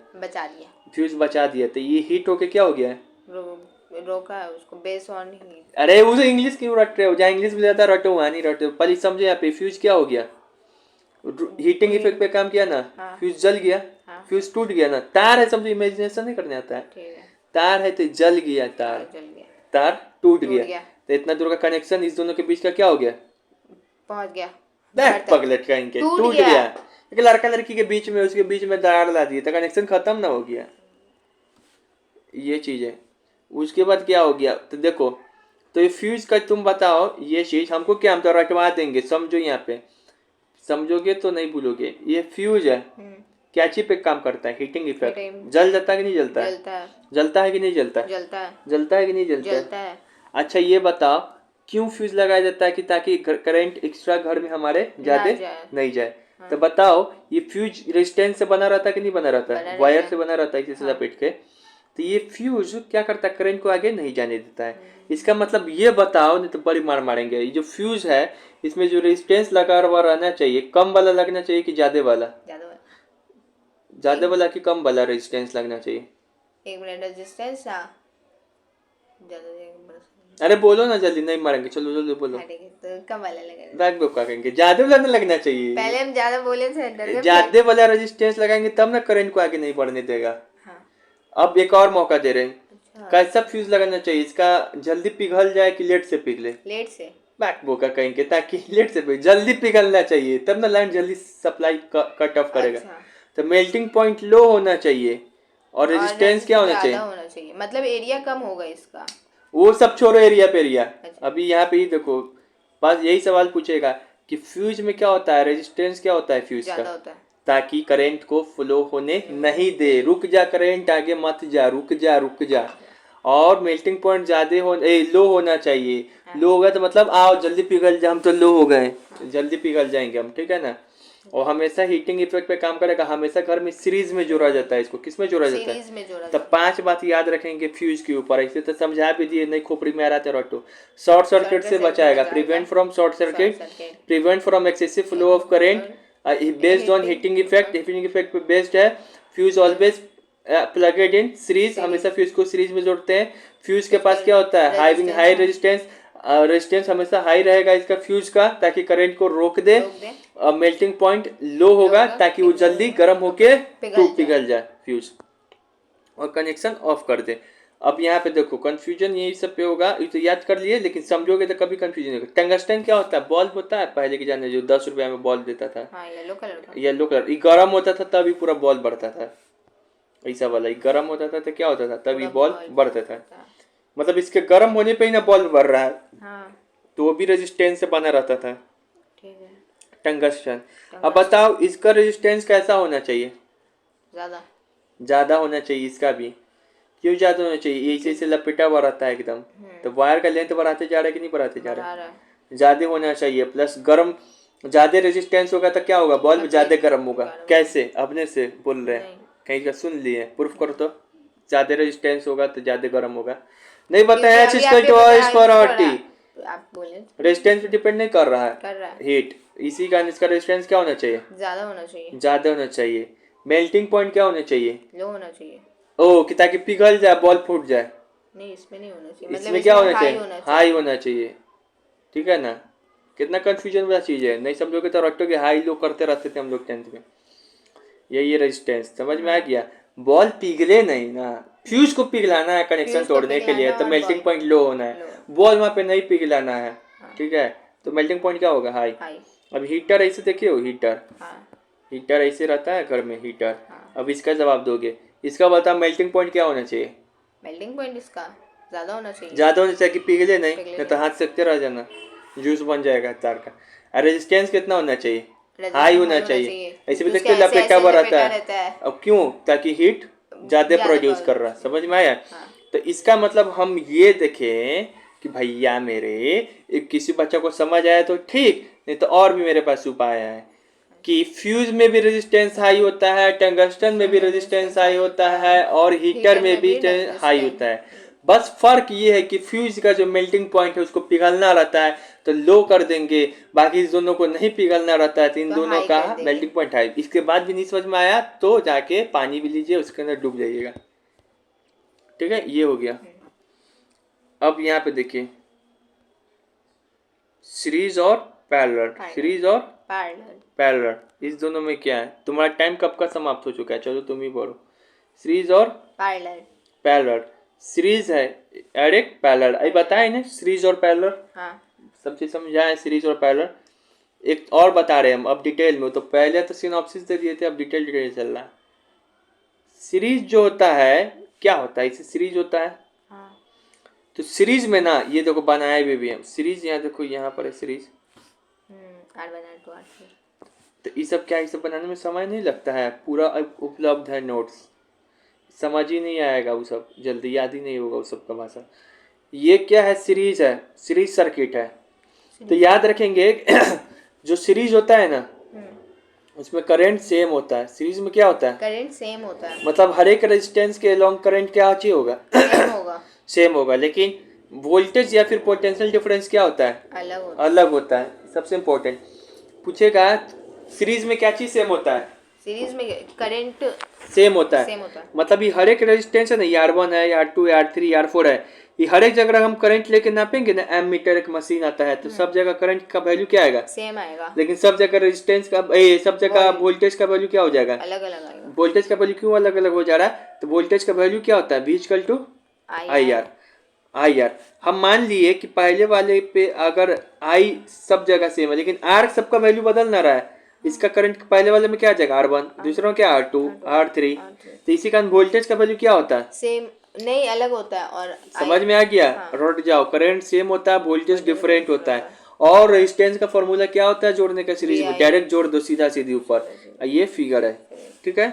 फ्यूज बचा दिया। तो ये हीट होके क्या हो गया? रोका है उसको बेस ऑन हीट। अरे उसे इंग्लिश क्यों रट रहे हो? जहाँ इंग्लिश में ज्यादा रटो वहाँ नहीं रटो। पहले समझो यहाँ पे फ्यूज क्या हो गया, हीटिंग इफेक्ट पे काम किया ना, हाँ। फ्यूज जल गया, हाँ। फ्यूज टूट गया ना। तार है, समझो, इमेजिनेशन नहीं करने आता है। ठीक है। तार है तो जल गया, तार हाँ, जल गया, तार टूट टूट गया, गया, तो इतना दूर का कनेक्शन इस दोनों के बीच का क्या हो गया? पहुंच गया देख घर तक, पगलेट का इनके टूट टूट गया। गया। एक लड़का लड़की के बीच में, उसके बीच में दरार ला दी तो कनेक्शन खत्म ना हो गया। ये चीज है। उसके बाद क्या हो गया तो देखो, तो ये फ्यूज का तुम बताओ, ये चीज हमको क्या, हम तो रटवा देंगे, समझो यहाँ पे, समझोगे तो नहीं भूलोगे। ये फ्यूज है, क्या चीज पे काम करता है? Heating effect. जल जाता है कि नहीं जलता है? जलता है। जलता है कि नहीं जलता है? जलता है। जलता है कि नहीं जलता जलता है। अच्छा ये बताओ, क्यों फ्यूज लगाया जाता है? कि ताकि करंट एक्स्ट्रा घर में हमारे ज्यादा नहीं जाए। तो बताओ, ये फ्यूज रेजिस्टेंस से बना रहता है कि नहीं बना रहता है? वायर से बना रहता है इसी से लपेट के। तो ये फ्यूज क्या करता है? करंट को आगे नहीं जाने देता है। इसका मतलब ये बताओ, नहीं तो बड़ी मार मारेंगे। ये जो फ्यूज है, इसमें जो रेजिस्टेंस लगा हुआ रहना चाहिए, कम वाला लगना चाहिए कि ज्यादा वाला? ज्यादा वाला कि कम वाला रेजिस्टेंस लगना चाहिए? 1 मिनट रेजिस्टेंस ना अरे बोलो ना जल्दी, नहीं मारेंगे। चलो जल्दी बोलो। तो कम वाला लगेगा। बैक बोका कहेंगे, ज्यादा वाला लगना चाहिए। पहले हम ज्यादा बोले थे, ज्यादा वाला रेजिस्टेंस लगाएंगे तब ना करंट को आगे नहीं बढ़ने देगा। हाँ। अब एक और मौका दे रहे हैं। अच्छा। कैसा फ्यूज लगाना चाहिए? इसका जल्दी पिघल जाए कि लेट से पिघले? लेट से। बैक बोका कहेंगे, ताकि लेट से पिघले, जल्दी पिघलना चाहिए तब ना लाइन जल्दी सप्लाई कट ऑफ करेगा। अच्छा। तो मेल्टिंग पॉइंट लो होना चाहिए और रेजिस्टेंस क्या होना चाहिए? मतलब एरिया कम होगा इसका। वो सब छोड़ो, एरिया पे एरिया। अच्छा। अभी यहाँ पे ही देखो, बस यही सवाल पूछेगा कि फ्यूज में क्या होता है, रेजिस्टेंस क्या होता है फ्यूज का? होता है। ताकि करंट को फ्लो होने नहीं दे, रुक जा करंट, आगे मत जा, रुक जा रुक जा। और मेल्टिंग पॉइंट ज्यादा लो होना चाहिए। हाँ। लो होगा तो मतलब आओ जल्दी पिघल जा, हम तो लो हो गए। हाँ। जल्दी पिघल जाएंगे हम, ठीक है ना। और हमेशा हीटिंग इफेक्ट पे काम करेगा। हमेशा घर में सीरीज में जोड़ा जाता है इसको। किस में जोड़ा जाता है? तब 5 बात याद रखेंगे फ्यूज के ऊपर। ऐसे तो समझा भी दिए, नहीं खोपड़ी में आ रहा था रटो। शॉर्ट सर्किट से बचाएगा, prevent from short circuit, prevent from excessive flow of current, based on heating effect. Heating effect पे बेस्ड है। फ्यूज ऑलवेज प्लगड इन सीरीज, हमेशा फ्यूज को सीरीज में जोड़ते हैं। फ्यूज के पास क्या होता है? High resistance. रेजिस्टेंस हमेशा हाई रहेगा इसका फ्यूज का, ताकि करंट को रोक दे। मेल्टिंग पॉइंट लो होगा ताकि वो जल्दी गर्म होके पिघल जाए फ्यूज, और कनेक्शन ऑफ कर दे। अब यहाँ पे देखो, कंफ्यूजन यही सब पे होगा, ये तो याद कर लिए, लेकिन समझोगे तो कभी कंफ्यूजन होगा। टंगस्टन क्या होता है? बल्ब होता है पहले के जाने, जो 10 रुपया में बल्ब देता था। हाँ, येलो कलर। ये गर्म होता था तभी पूरा बल्ब बढ़ता था। ऐसा वाला ये गर्म होता था तो क्या होता था? तभी बल्ब बढ़ता था। मतलब इसके गर्म होने पे ही ना बल्ब बढ़ रहा है। हाँ। तो वो भी रेजिस्टेंस से बना रहता था। ठीक है। टंगस्टन। अब बताओ इसका रेजिस्टेंस कैसा होना चाहिए? ज्यादा होना चाहिए इसका भी। क्यों ज्यादा होना चाहिए? ऐसे लपेटा हुआ रहता है एकदम, तो वायर का लेंथ बढ़ाते जा रहा है कि नहीं बढ़ाते जा रहा है? ज्यादा होना चाहिए। प्लस गर्म, ज्यादा रेजिस्टेंस होगा तो क्या होगा? बल्ब ज्यादा गर्म होगा। कैसे? अपने से बोल रहे हैं, कहीं का सुन लिए, प्रूफ करो तो। ज्यादा रेजिस्टेंस होगा तो ज्यादा गर्म होगा। नहीं बताया रेजिस्टेंस पे डिपेंड नहीं कर रहा है हीट। इसी कारण इसका रेजिस्टेंस क्या होना चाहिए? ज्यादा होना चाहिए। मेल्टिंग पॉइंट क्या होना चाहिए? लो होना चाहिए। ओ, कि ताकि पिघल जाए, बॉल फूट जाए। नहीं, इसमें नहीं होना चाहिए। इसमें क्या होना चाहिए? हाई होना चाहिए। ठीक है ना। कितना कंफ्यूजन वाला चीज है, नहीं समझोगे तो रटोगे। हाई लो करते रहते थे हम लोग 10th में। यही रेजिस्टेंस समझ में आ गया। बॉल पिघले नहीं ना, फ्यूज को पिघलाना है कनेक्शन तोड़ने के लिए, तो मेल्टिंग पॉइंट लो होना है। बॉल वहाँ पे नहीं पिघलाना है। ठीक है, तो मेल्टिंग पॉइंट क्या होगा? हाई। अब हीटर ऐसे देखिए हो, हीटर ऐसे रहता है घर में, हीटर। अब इसका जवाब दोगे, इसका बताओ मेल्टिंग पॉइंट क्या होना चाहिए? मेल्टिंग पॉइंट इसका ज्यादा होना चाहिए। ज्यादा होना चाहिए कि पिघले नहीं तो हाथ सेकते रह जाना, जूस बन जाएगा तार का। रेजिस्टेंस कितना होना चाहिए? हाई होना चाहिए। ऐसे भी देखते लपेटा हुआ रहता है। अब क्यों? ताकि हीट ज्यादा प्रोड्यूस कर रहा है। समझ में आया? तो इसका मतलब हम ये देखें कि भैया मेरे, किसी बच्चा को समझ आया तो ठीक, नहीं तो और भी मेरे पास उपाय है कि फ्यूज में भी रेजिस्टेंस हाई होता है, टंगस्टन में भी रेजिस्टेंस हाई होता है, और हीटर में भी हाई होता है। बस फर्क ये है कि फ्यूज का जो मेल्टिंग पॉइंट है उसको पिघलना रहता है तो लो कर देंगे, बाकी इस दोनों को नहीं पिघलना रहता है तो इन दोनों का मेल्टिंग पॉइंट हाई। इसके बाद भी नहीं समझ में आया तो जाके पानी भी लीजिए, उसके अंदर डूब जाइएगा। ठीक है, ये हो गया। अब यहाँ पे देखिए सीरीज और पैरेलल, सीरीज और पैरेलल, इस दोनों में क्या है? तुम्हारा टाइम कब का समाप्त हो चुका है? चलो तुम ही बोलो। सीरीज और पैरेलल, सीरीज है डायरेक्ट, पैरेलल अभी बताए ना सीरीज और पैरेलल। हाँ। सब चीज समझाए सीरीज और पैरेलल। एक और बता रहे हैं हम अब डिटेल में, तो पहले तो सिनॉप्सिस दे दिए थे, अब डिटेल चल रहा है। सीरीज जो होता है क्या होता है? इसे सीरीज होता है। हाँ। तो सीरीज में ना ये देखो बनाए भी हम सीरीज, यहाँ देखो यहाँ पर है सीरीज। तो ये सब क्या, ये सब बनाने में समय नहीं लगता है, पूरा उपलब्ध है नोट्स, समझ ही नहीं आएगा वो सब, जल्दी याद ही नहीं होगा वो सब का भाषा। ये क्या है? सीरीज है, सीरीज सर्किट है। तो याद रखेंगे जो सीरीज होता है ना उसमें करंट सेम होता है। सीरीज में क्या होता है? करंट सेम होता है, मतलब हर एक रेजिस्टेंस के लॉन्ग करंट क्या चाहिए होगा? सेम होगा। लेकिन वोल्टेज या फिर पोटेंशियल डिफरेंस क्या होता है? अलग होता है। सबसे इम्पोर्टेंट पूछेगा सीरीज में क्या चीज सेम होता है? सीरीज में करंट सेम होता है। मतलब ये हर एक रेजिस्टेंस है ना, R1 है, R2 है, R3 R4 है, ये हर एक जगह हम करंट लेके नापेंगे ना, एम मीटर एक मशीन आता है, तो सब जगह करंट का वैल्यू क्या आएगा? सेम आएगा। लेकिन सब जगह रेजिस्टेंस का सब जगह वोल्टेज का वैल्यू क्या हो जाएगा? अलग अलग आएगा। वोल्टेज का वैल्यू क्यों अलग अलग हो जा रहा है? तो वोल्टेज का वैल्यू क्या होता है? V equal to IR। हम मान लिए कि पहले वाले पे अगर I सब जगह सेम है, लेकिन R सबका वैल्यू बदल ना रहा है, इसका करंट पहले वाले में क्या आ जाएगा? R1, दूसरों में क्या? R2 R3। तो इसी कारण वोल्टेज का वैल्यू क्या होता है? सेम नहीं, अलग होता है। और समझ में आ गया? रोट जाओ, करंट सेम होता है, वोल्टेज डिफरेंट होता है। और रेजिस्टेंस का फॉर्मूला क्या होता है जोड़ने का? सीरीज में डायरेक्ट जोड़ दो सीधा सीधी ऊपर, ये फिगर है। ठीक है,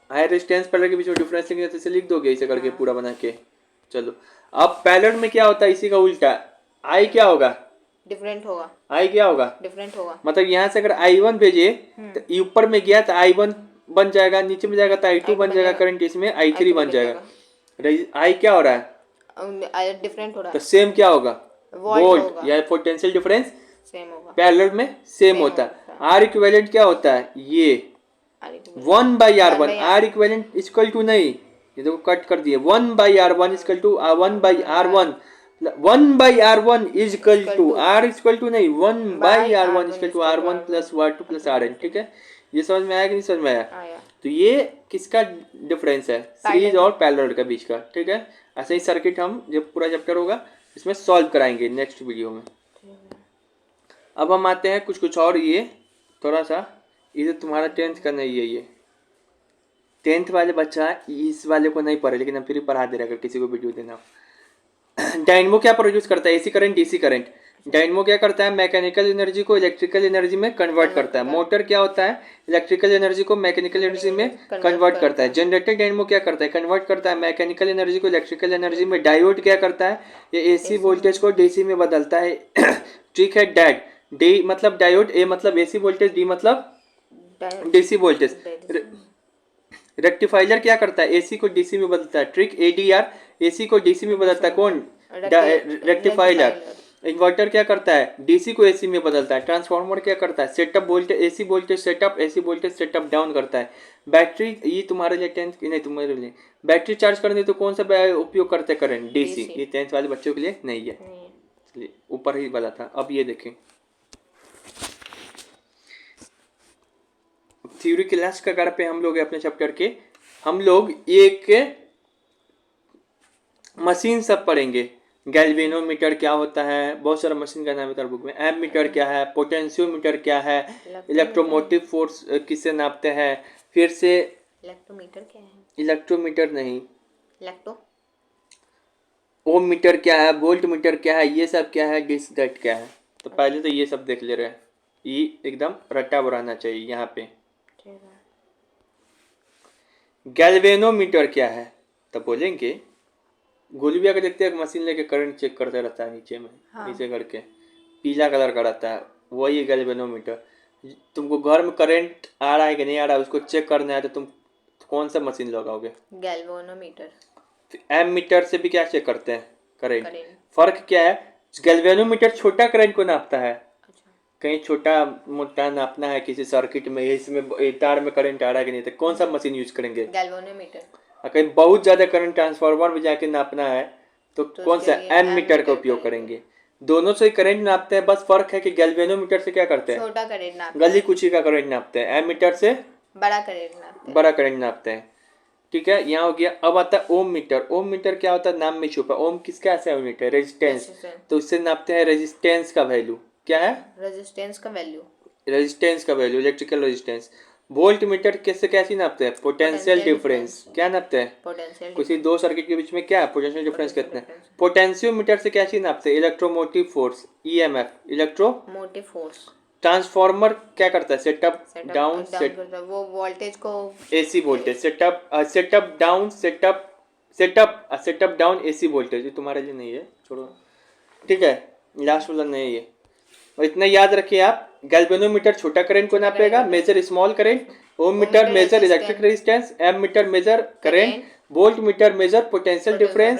हाई रेजिस्टेंस पैरेलल के बीच में डिफरेंस लिखना तो इसे लिख दोगे इसे करके पूरा बना के। चलो अब पैरेलल में क्या होता है? इसी का उल्टा, आई क्या होगा? डिफरेंट होगा। आई क्या होगा? डिफरेंट होगा। मतलब यहाँ से अगर I1 भेजे तो ऊपर में गया तो I1 बन जाएगा, नीचे में जाएगा तो I2 बन जाएगा, करंट इसमें I3 बन जाएगा। आई क्या हो रहा है? डिफरेंट हो रहा है। तो सेम क्या होगा? वोल्ट या पोटेंशियल डिफरेंस सेम होगा, पैरेलल में सेम होता है। आर इक्विवेलेंट क्या होता है? ये 1/R1। Are equivalent equal to नहीं, ये देखो कट कर दिए, 1/R1 equal to 1/R1, 1/R1 is equal to R equal to नहीं, 1/R1 equal to R1 plus R2 plus RN। ठीक है, ये समझ में आया कि नहीं समझ में आया? तो ये किसका डिफरेंस है? सीरीज और पैरेलल के बीच का। ठीक है, ऐसे ही सर्किट हम जब पूरा चैप्टर होगा इसमें सॉल्व कराएंगे नेक्स्ट वीडियो में। अब हम आते हैं कुछ और, ये थोड़ा सा इधर तुम्हारा 10th का नहीं है, ये 10th वाले बच्चा इस वाले को नहीं पढ़े, लेकिन हम फिर पढ़ा दे रहे अगर किसी को वीडियो देना। डायनेमो क्या प्रोड्यूस करता है? AC current DC current. Dynamo क्या करता है? मैकेनिकल एनर्जी को इलेक्ट्रिकल एनर्जी में कन्वर्ट करता है। मोटर क्या होता है? इलेक्ट्रिकल एनर्जी को मैकेनिकल एनर्जी में कन्वर्ट करता है। जनरेटर डायनेमो क्या करता है? कन्वर्ट करता है मैकेनिकल एनर्जी को इलेक्ट्रिकल एनर्जी में। डायोड क्या करता है? ये एसी वोल्टेज को डीसी में बदलता है। ठीक है, डैड डी मतलब डायोड, ए मतलब एसी वोल्टेज, डी मतलब डीसी वोल्टेज। रेक्टिफायर क्या करता है? एसी को डीसी में बदलता है। ट्रिक एडीआर, एसी को डीसी में बदलता है। कौन? रेक्टिफायर। इन्वर्टर क्या करता है? डीसी को एसी में बदलता है। ट्रांसफार्मर क्या करता है? Setup voltage, AC voltage setup, AC voltage setup down करता है। बैटरी, ये तुम्हारे लिए 10th नहीं, तुम्हारे लिए बैटरी चार्ज करने तो कौन सा उपयोग करते हैं? Current, DC. ये 10th वाले बच्चों के लिए नहीं है, चलिए ऊपर ही वाला था। अब ये देखें थ्योरी क्लास का घर पे हम लोग अपने चैप्टर के हम लोग एक मशीन सब पढ़ेंगे। गैल्वेनोमीटर क्या होता है, बहुत सारा मशीन का नाम है बुक में। एम मीटर क्या है, पोटेंशियोमीटर क्या है, इलेक्ट्रोमोटिव फोर्स किससे नापते हैं, फिर से इलेक्ट्रोमीटर क्या है? इलेक्ट्रोमीटर नहीं, इलेक्ट्रो ओम मीटर क्या है, वोल्ट मीटर क्या है, ये सब क्या है, डिस्डेट क्या है। तो पहले तो ये सब देख ले रहे हैं, ये एकदम रट्टा बनाना चाहिए यहाँ पे। गैल्वेनोमीटर क्या है? तो बोलेंगे गोलबिया का देखते हैं मशीन लेके करंट चेक करते रहता है नीचे में, नीचे करके पीला कलर का रहता है, वही गैल्वेनोमीटर। तुमको घर में करंट आ रहा है कि नहीं आ रहा है उसको चेक करना है तो तुम कौन सा मशीन लगाओगे? गैल्वेनोमीटर। एम मीटर से भी क्या चेक करते हैं? करंट। फर्क क्या है? गैल्वेनोमीटर छोटा करंट को नापता है, कहीं छोटा मोटा नापना है किसी सर्किट में, इसमें तार में करंट आ रहा है कि नहीं, तो कौन सा मशीन यूज करेंगे? गैल्वेनोमीटर। और कहीं बहुत ज्यादा करंट ट्रांसफार्मर में जाके नापना है तो कौन सा एम मीटर का उपयोग करेंगे। दोनों से करंट नापते हैं, बस फर्क है कि गैल्वेनोमीटर से क्या करते हैं, छोटा करंट नापते गली कुची का करंट नापते हैं, एम मीटर से बड़ा करंट नापते हैं। ठीक है, यहाँ हो गया। अब आता है ओम मीटर। ओम मीटर क्या होता है, नाम में छुपा। ओम किसका ऐसा यूनिट है, रेजिस्टेंस, तो उससे नापते हैं रेजिस्टेंस का वैल्यू। क्या है, रेजिस्टेंस का value, electrical resistance. Volt meter किससे कैसी नापते हैं, पोटेंशियल डिफरेंस। क्या नापते हैं, पोटेंशियल किसी दो सर्किट के बीच में क्या पोटेंशियल डिफरेंस कहते हैं। पोटेंशियोमीटर से कैसी नापते हैं, electromotive force, EMF, electromotive force. Transformer क्या करता है, सेटअप डाउन, वो वोल्टेज को AC voltage, setup down AC voltage. ये तुम्हारे लिए नहीं है, छोड़ो। ठीक है, लास्ट वाला नहीं है। और इतना याद रखिए आप, गैल्वेनोमीटर छोटा करंट को नापेगा, measure small current. Ohmmeter measure electric resistance, ammeter measure current, voltmeter measure potential difference,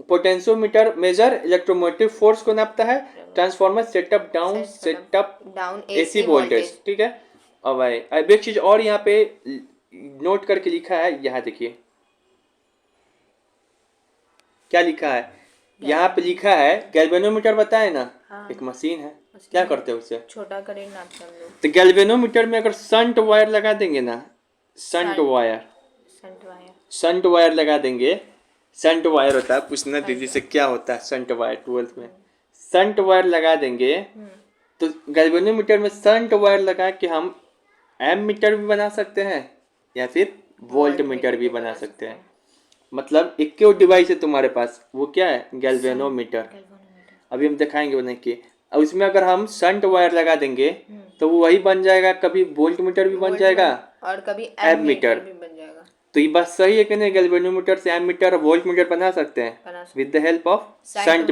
potentiometer measure electromotive force को नापता है, transformer setup down AC voltage. ठीक है। अब आए, अब एक चीज और यहाँ पे नोट करके लिखा है, यहाँ देखिए क्या लिखा है। यहाँ पे लिखा है गैल्वेनोमीटर, बताए ना। हाँ। एक मशीन है, क्या करते हैं उससे, छोटा करंट नापते हैं हम लोग। तो गैल्वेनोमीटर में अगर शंट वायर लगा देंगे ना, शंट वायर लगा देंगे। शंट वायर होता है, पूछना दीदी से क्या होता है शंट वायर, 12th में। शंट वायर लगा देंगे तो गैल्वेनोमीटर में शंट वायर लगा के हम एम मीटर भी बना सकते हैं या फिर वोल्ट मीटर भी बना सकते हैं। मतलब एक क्यों डिवाइस है तुम्हारे पास, वो क्या है, गैल्वेनोमीटर। अभी हम दिखाएंगे बना के। अब इसमें अगर हम शंट वायर लगा देंगे तो वो वही बन जाएगा, कभी वोल्ट मीटर भी बन जाएगा और कभी एम मीटर भी बन जाएगा। तो ये बात सही है कि नहीं, गैल्वेनोमीटर से एम मीटर वोल्ट मीटर बना सकते हैं with the help of shunt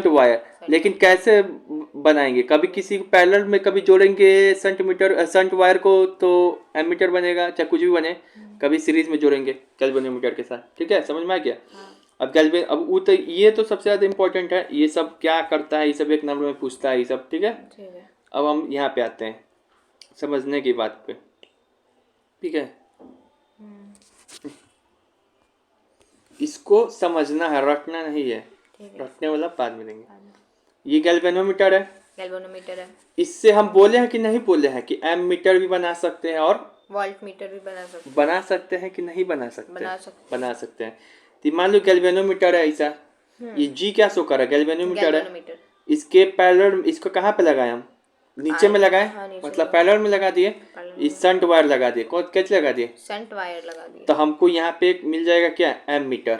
wire. लेकिन कैसे बनाएंगे, कभी किसी पैरेलल में कभी जोड़ेंगे शंट वायर को तो एम मीटर बनेगा, चाहे कुछ भी बने। कभी सीरीज में जोड़ेंगे गैल्वेनोमीटर के साथ। ठीक है, समझ में आ गया। अब अब वो तो ये तो सबसे ज्यादा इंपॉर्टेंट है, ये सब क्या करता है, ये सब एक नंबर में पूछता है ये सब। ठीक है, अब हम यहाँ पे आते हैं समझने की बात पे। ठीक है, इसको समझना है, रटना नहीं है। रटने वाला बाद में देंगे। ये गैल्वेनोमीटर है। इससे हम बोले हैं कि नहीं बोले हैं कि एम मीटर भी बना सकते हैं और वोल्ट मीटर भी बना सकते हैं कि नहीं बना सकते हैं। तो मान लो गैल्वेनोमीटर है ऐसा, ये जी क्या शो कर रहा है, गैल्वेनोमीटर है। इसके पैरेलल, इसको कहाँ पे लगाए हम, नीचे में लगाए। हाँ, मतलब पैरेलल में लगा दिए, इस शंट वायर लगा दिए। कैसे लगा दिए, शंट वायर लगा दिए। तो हमको यहाँ पे एक मिल जाएगा क्या, एम मीटर।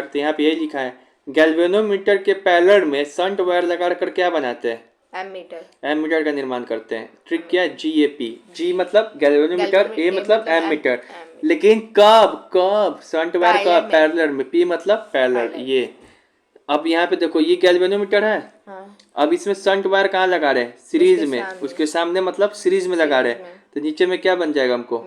तो यहाँ पे यही लिखा है, गैल्वेनोमीटर के पैरेलल में शंट वायर लगा कर क्या बनाते हैं, एम मीटर का निर्माण करते हैं। ट्रिक क्या है, GAP। जी मतलब गैल्वेनोमीटर, ए मतलब एम मीटर। लेकिन कब शंट वायर का पैरेलल में, P मतलब पैरेलल। ये अब यहाँ पे देखो, ये गैल्वेनोमीटर है। हाँ। अब इसमें शंट वायर कहाँ लगा रहे हैं, सीरीज में, उसके सामने मतलब सीरीज में लगा रहे हैं। तो नीचे में क्या बन जाएगा हमको,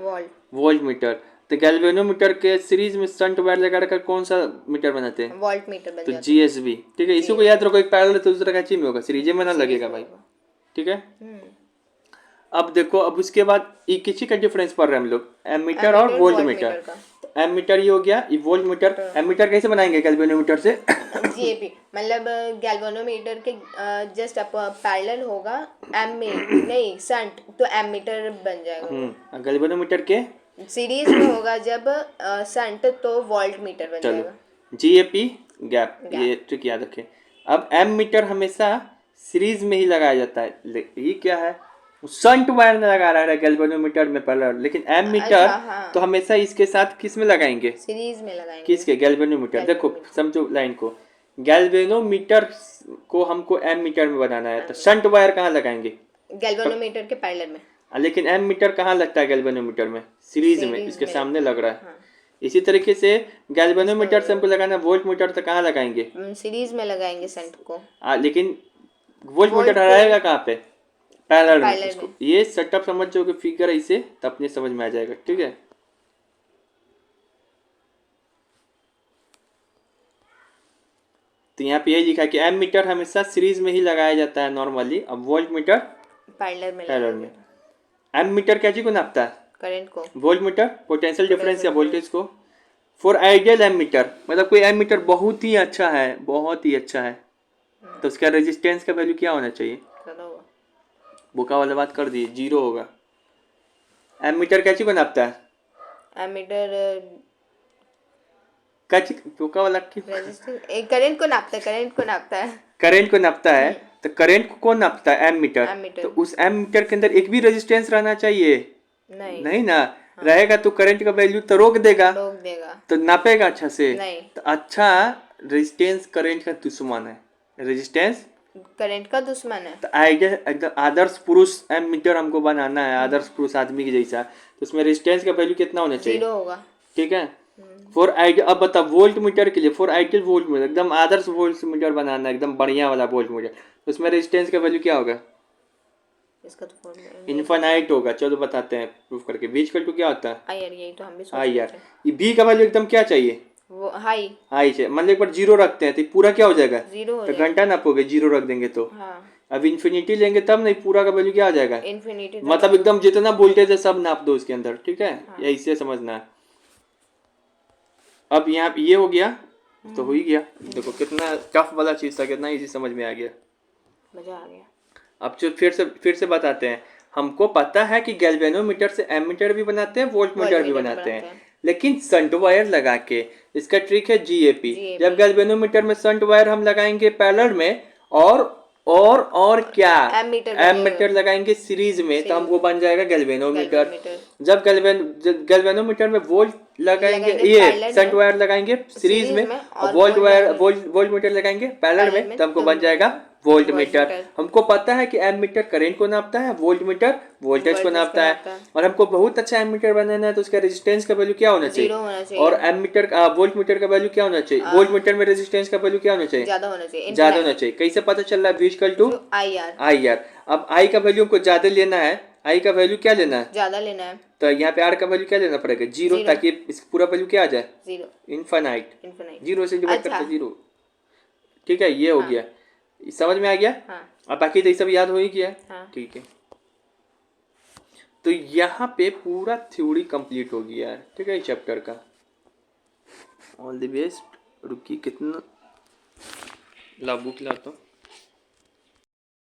वोल्ट मीटर। तो गैल्वेनोमीटर के सीरीज में शंट वायर लगा कर कौन सा मीटर बनाते हैं, वोल्ट मीटर। तो GSB। ठीक है, इसी को याद रखो, एक पैरेलल है तो दूसरा कैची में होगा, सीरीज में ना लगेगा भाई। ठीक है, अब देखो, अब उसके बाद ये किसी का डिफरेंस पढ़ रहे हैं हम लोग, एम मीटर और वोल्ट मीटर। एम मीटर ये हो गया, ये वोल्ट मीटर। एम मीटर कैसे बनाएंगे गैल्वेनोमीटर से, GAP मतलब गैल्वेनोमीटर के जस्ट पैरेलल होगा, एम में नहीं शंट, तो एम मीटर बन जाएगा। गैल्वेनोमीटर के सीरीज में होगा जब शंट, तो वोल्ट मीटर बन जाएगा। GAP गैप, ये ट्रिक याद रखें। अब एम मीटर हमेशा सीरीज में ही लगाया जाता है। ये क्या है, शंट वायर में लगा रहा है गैल्वेनोमीटर में पैरेलल, लेकिन एम मीटर हाँ। तो हमेशा इसके साथ किस में लगाएंगे, सीरीज में लगाएंगे। किसके, गैल्वेनोमीटर। देखो समझो लाइन को, गैल्वेनोमीटर को हमको एम मीटर में बनाना है, तो शंट वायर कहाँ लगाएंगे, गैल्वेनोमीटर के पैरेलल में। लेकिन एम मीटर कहाँ लगता है गैल्वेनोमीटर में, सीरीज में, इसके सामने लग रहा है। हाँ। इसी तरीके से गैल्वेनोमीटर से हमको लगाना वोल्ट मीटर, तो कहाँ लगाएंगे, सीरीज में लगाएंगे शंट को। लेकिन वोल्ट मीटर हराएगा कहाँ पे, पैरेलल में। उसको ये सेटअप समझ जाओगे, फिगर इसे तो अपने समझ में आ जाएगा। ठीक है, तो यहाँ पे यही लिखा है कि एम मीटर हमेशा सीरीज में ही लगाया जाता है नॉर्मली। अब वोल्ट मीटर पैरेलल में। एम मीटर क्या चीज को नापता है, करंट को, वोल्ट मीटर पोटेंशियल डिफरेंस या वोल्टेज को। फॉर आइडियल एमीटर, मतलब कोई एमीटर बहुत ही अच्छा है, बहुत ही अच्छा है, तो उसका रेजिस्टेंस का वैल्यू क्या होना चाहिए? बुका वाला बात कर दिए, 0 होगा। एमीटर कैसे को नापता है? एमीटर कैसे बुका वाला की करंट को नापता है, करंट को नापता है, करंट को नापता है। तो करंट को कौन नापता है? एमीटर। तो उस एमीटर के अंदर एक भी रेजिस्टेंस रहना चाहिए? नहीं ना। रहेगा तो करंट का वैल्यू तो रोक देगा, तो नापेगा अच्छा से? तो अच्छा रेजिस्टेंस करंट का दुश्मन है, रेजिस्टेंस करंट का दुश्मन है। तो आइडियल एकदम आदर्श पुरुष एमीटर हमको बनाना है, आदर्श पुरुष आदमी के जैसा, तो उसमें रेजिस्टेंस का वैल्यू कितना होना चाहिए? 0 होगा। ठीक है। फॉर आइडियल, अब बता वोल्ट मीटर के लिए, फॉर आइडियल वोल्ट मीटर एकदम आदर्श वोल्ट मीटर बनाना है, एकदम बढ़िया वाला वोल्ट मीटर, तो उसमें रेजिस्टेंस का वैल्यू क्या होगा? इसका तो फॉर्मूला इनफाइनाइट होगा। चलो बताते हैं प्रूफ करके। V इक्वल टू क्या होता है? आई यार, यही तो हम भी सोच आई रहे यार, थे। ये V का वैल्यू एकदम क्या चाहिए? वो हाई हाई चाहिए, मतलब एक बार 0 रखते हैं तो पूरा क्या हो जाएगा? 0 हो तो जाएगा। घंटा नापोगे 0 रख देंगे तो। हाँ, अब इन्फिनिटी लेंगे तब नहीं, पूरा का वैल्यू क्या आ जाएगा? इन्फिनिटी, मतलब एकदम जितना वोल्टेज है सब नाप दो उसके अंदर, ठीक है। ये इससे समझना है। अब यहाँ ये हो गया तो हो ही गया। देखो कितना टफ वाला चीज था, कितना इजी समझ में आ गया, मजा आ गया। अब जो फिर से बताते हैं। हमको पता है कि गैल्वेनोमीटर से एमीटर भी बनाते हैं, वोल्ट मीटर भी बनाते हैं, लेकिन शंट वायर लगा के। इसका ट्रिक है GAP। जब गैल्वेनोमीटर में शंट वायर हम लगाएंगे पैरेलल में, और क्या एमीटर लगाएंगे सीरीज में, तो हमको बन जाएगा गैल्वेनोमीटर। जब गैल्वेनोमीटर में वोल्ट लगाएंगे, ये शंट वायर लगाएंगे सीरीज में, और वोल्ट मीटर लगाएंगे पैरेलल में, तो हमको बन जाएगा वोल्ट मीटर। हमको पता है कि एमीटर करंट को नापता है, वोल्ट मीटर वोल्टेज को नापता है, और हमको बहुत अच्छा एमीटर बनाना है, तो उसका रेजिस्टेंस का वैल्यू क्या होना चाहिए? और एमीटर वोल्ट मीटर का वैल्यू क्या होना चाहिए? वोल्ट मीटर में रेजिस्टेंस का वैल्यू क्या होना चाहिए? ज्यादा होना चाहिए, ज्यादा होना चाहिए। कैसे पता चल रहा है? V equal to I R. अब आई का वैल्यू हमको ज्यादा लेना है, आई का वैल्यू क्या लेना है? ज्यादा लेना है, तो यहाँ पे आर का वैल्यू क्या लेना पड़ेगा? 0, ताकि इस पूरा वैल्यू क्या आ जाए? 0, इनफाइनाइट। 0 से डिवाइड करते 0। ठीक है, ये हो गया, समझ में आ गया। अब बाकी तो सब याद हो ही गया। ठीक है, तो यहाँ पे पूरा थ्योरी कंप्लीट हो गया है, ठीक है, चैप्टर का। All the best. रुकिए, कितना ला बुक लाता हूँ।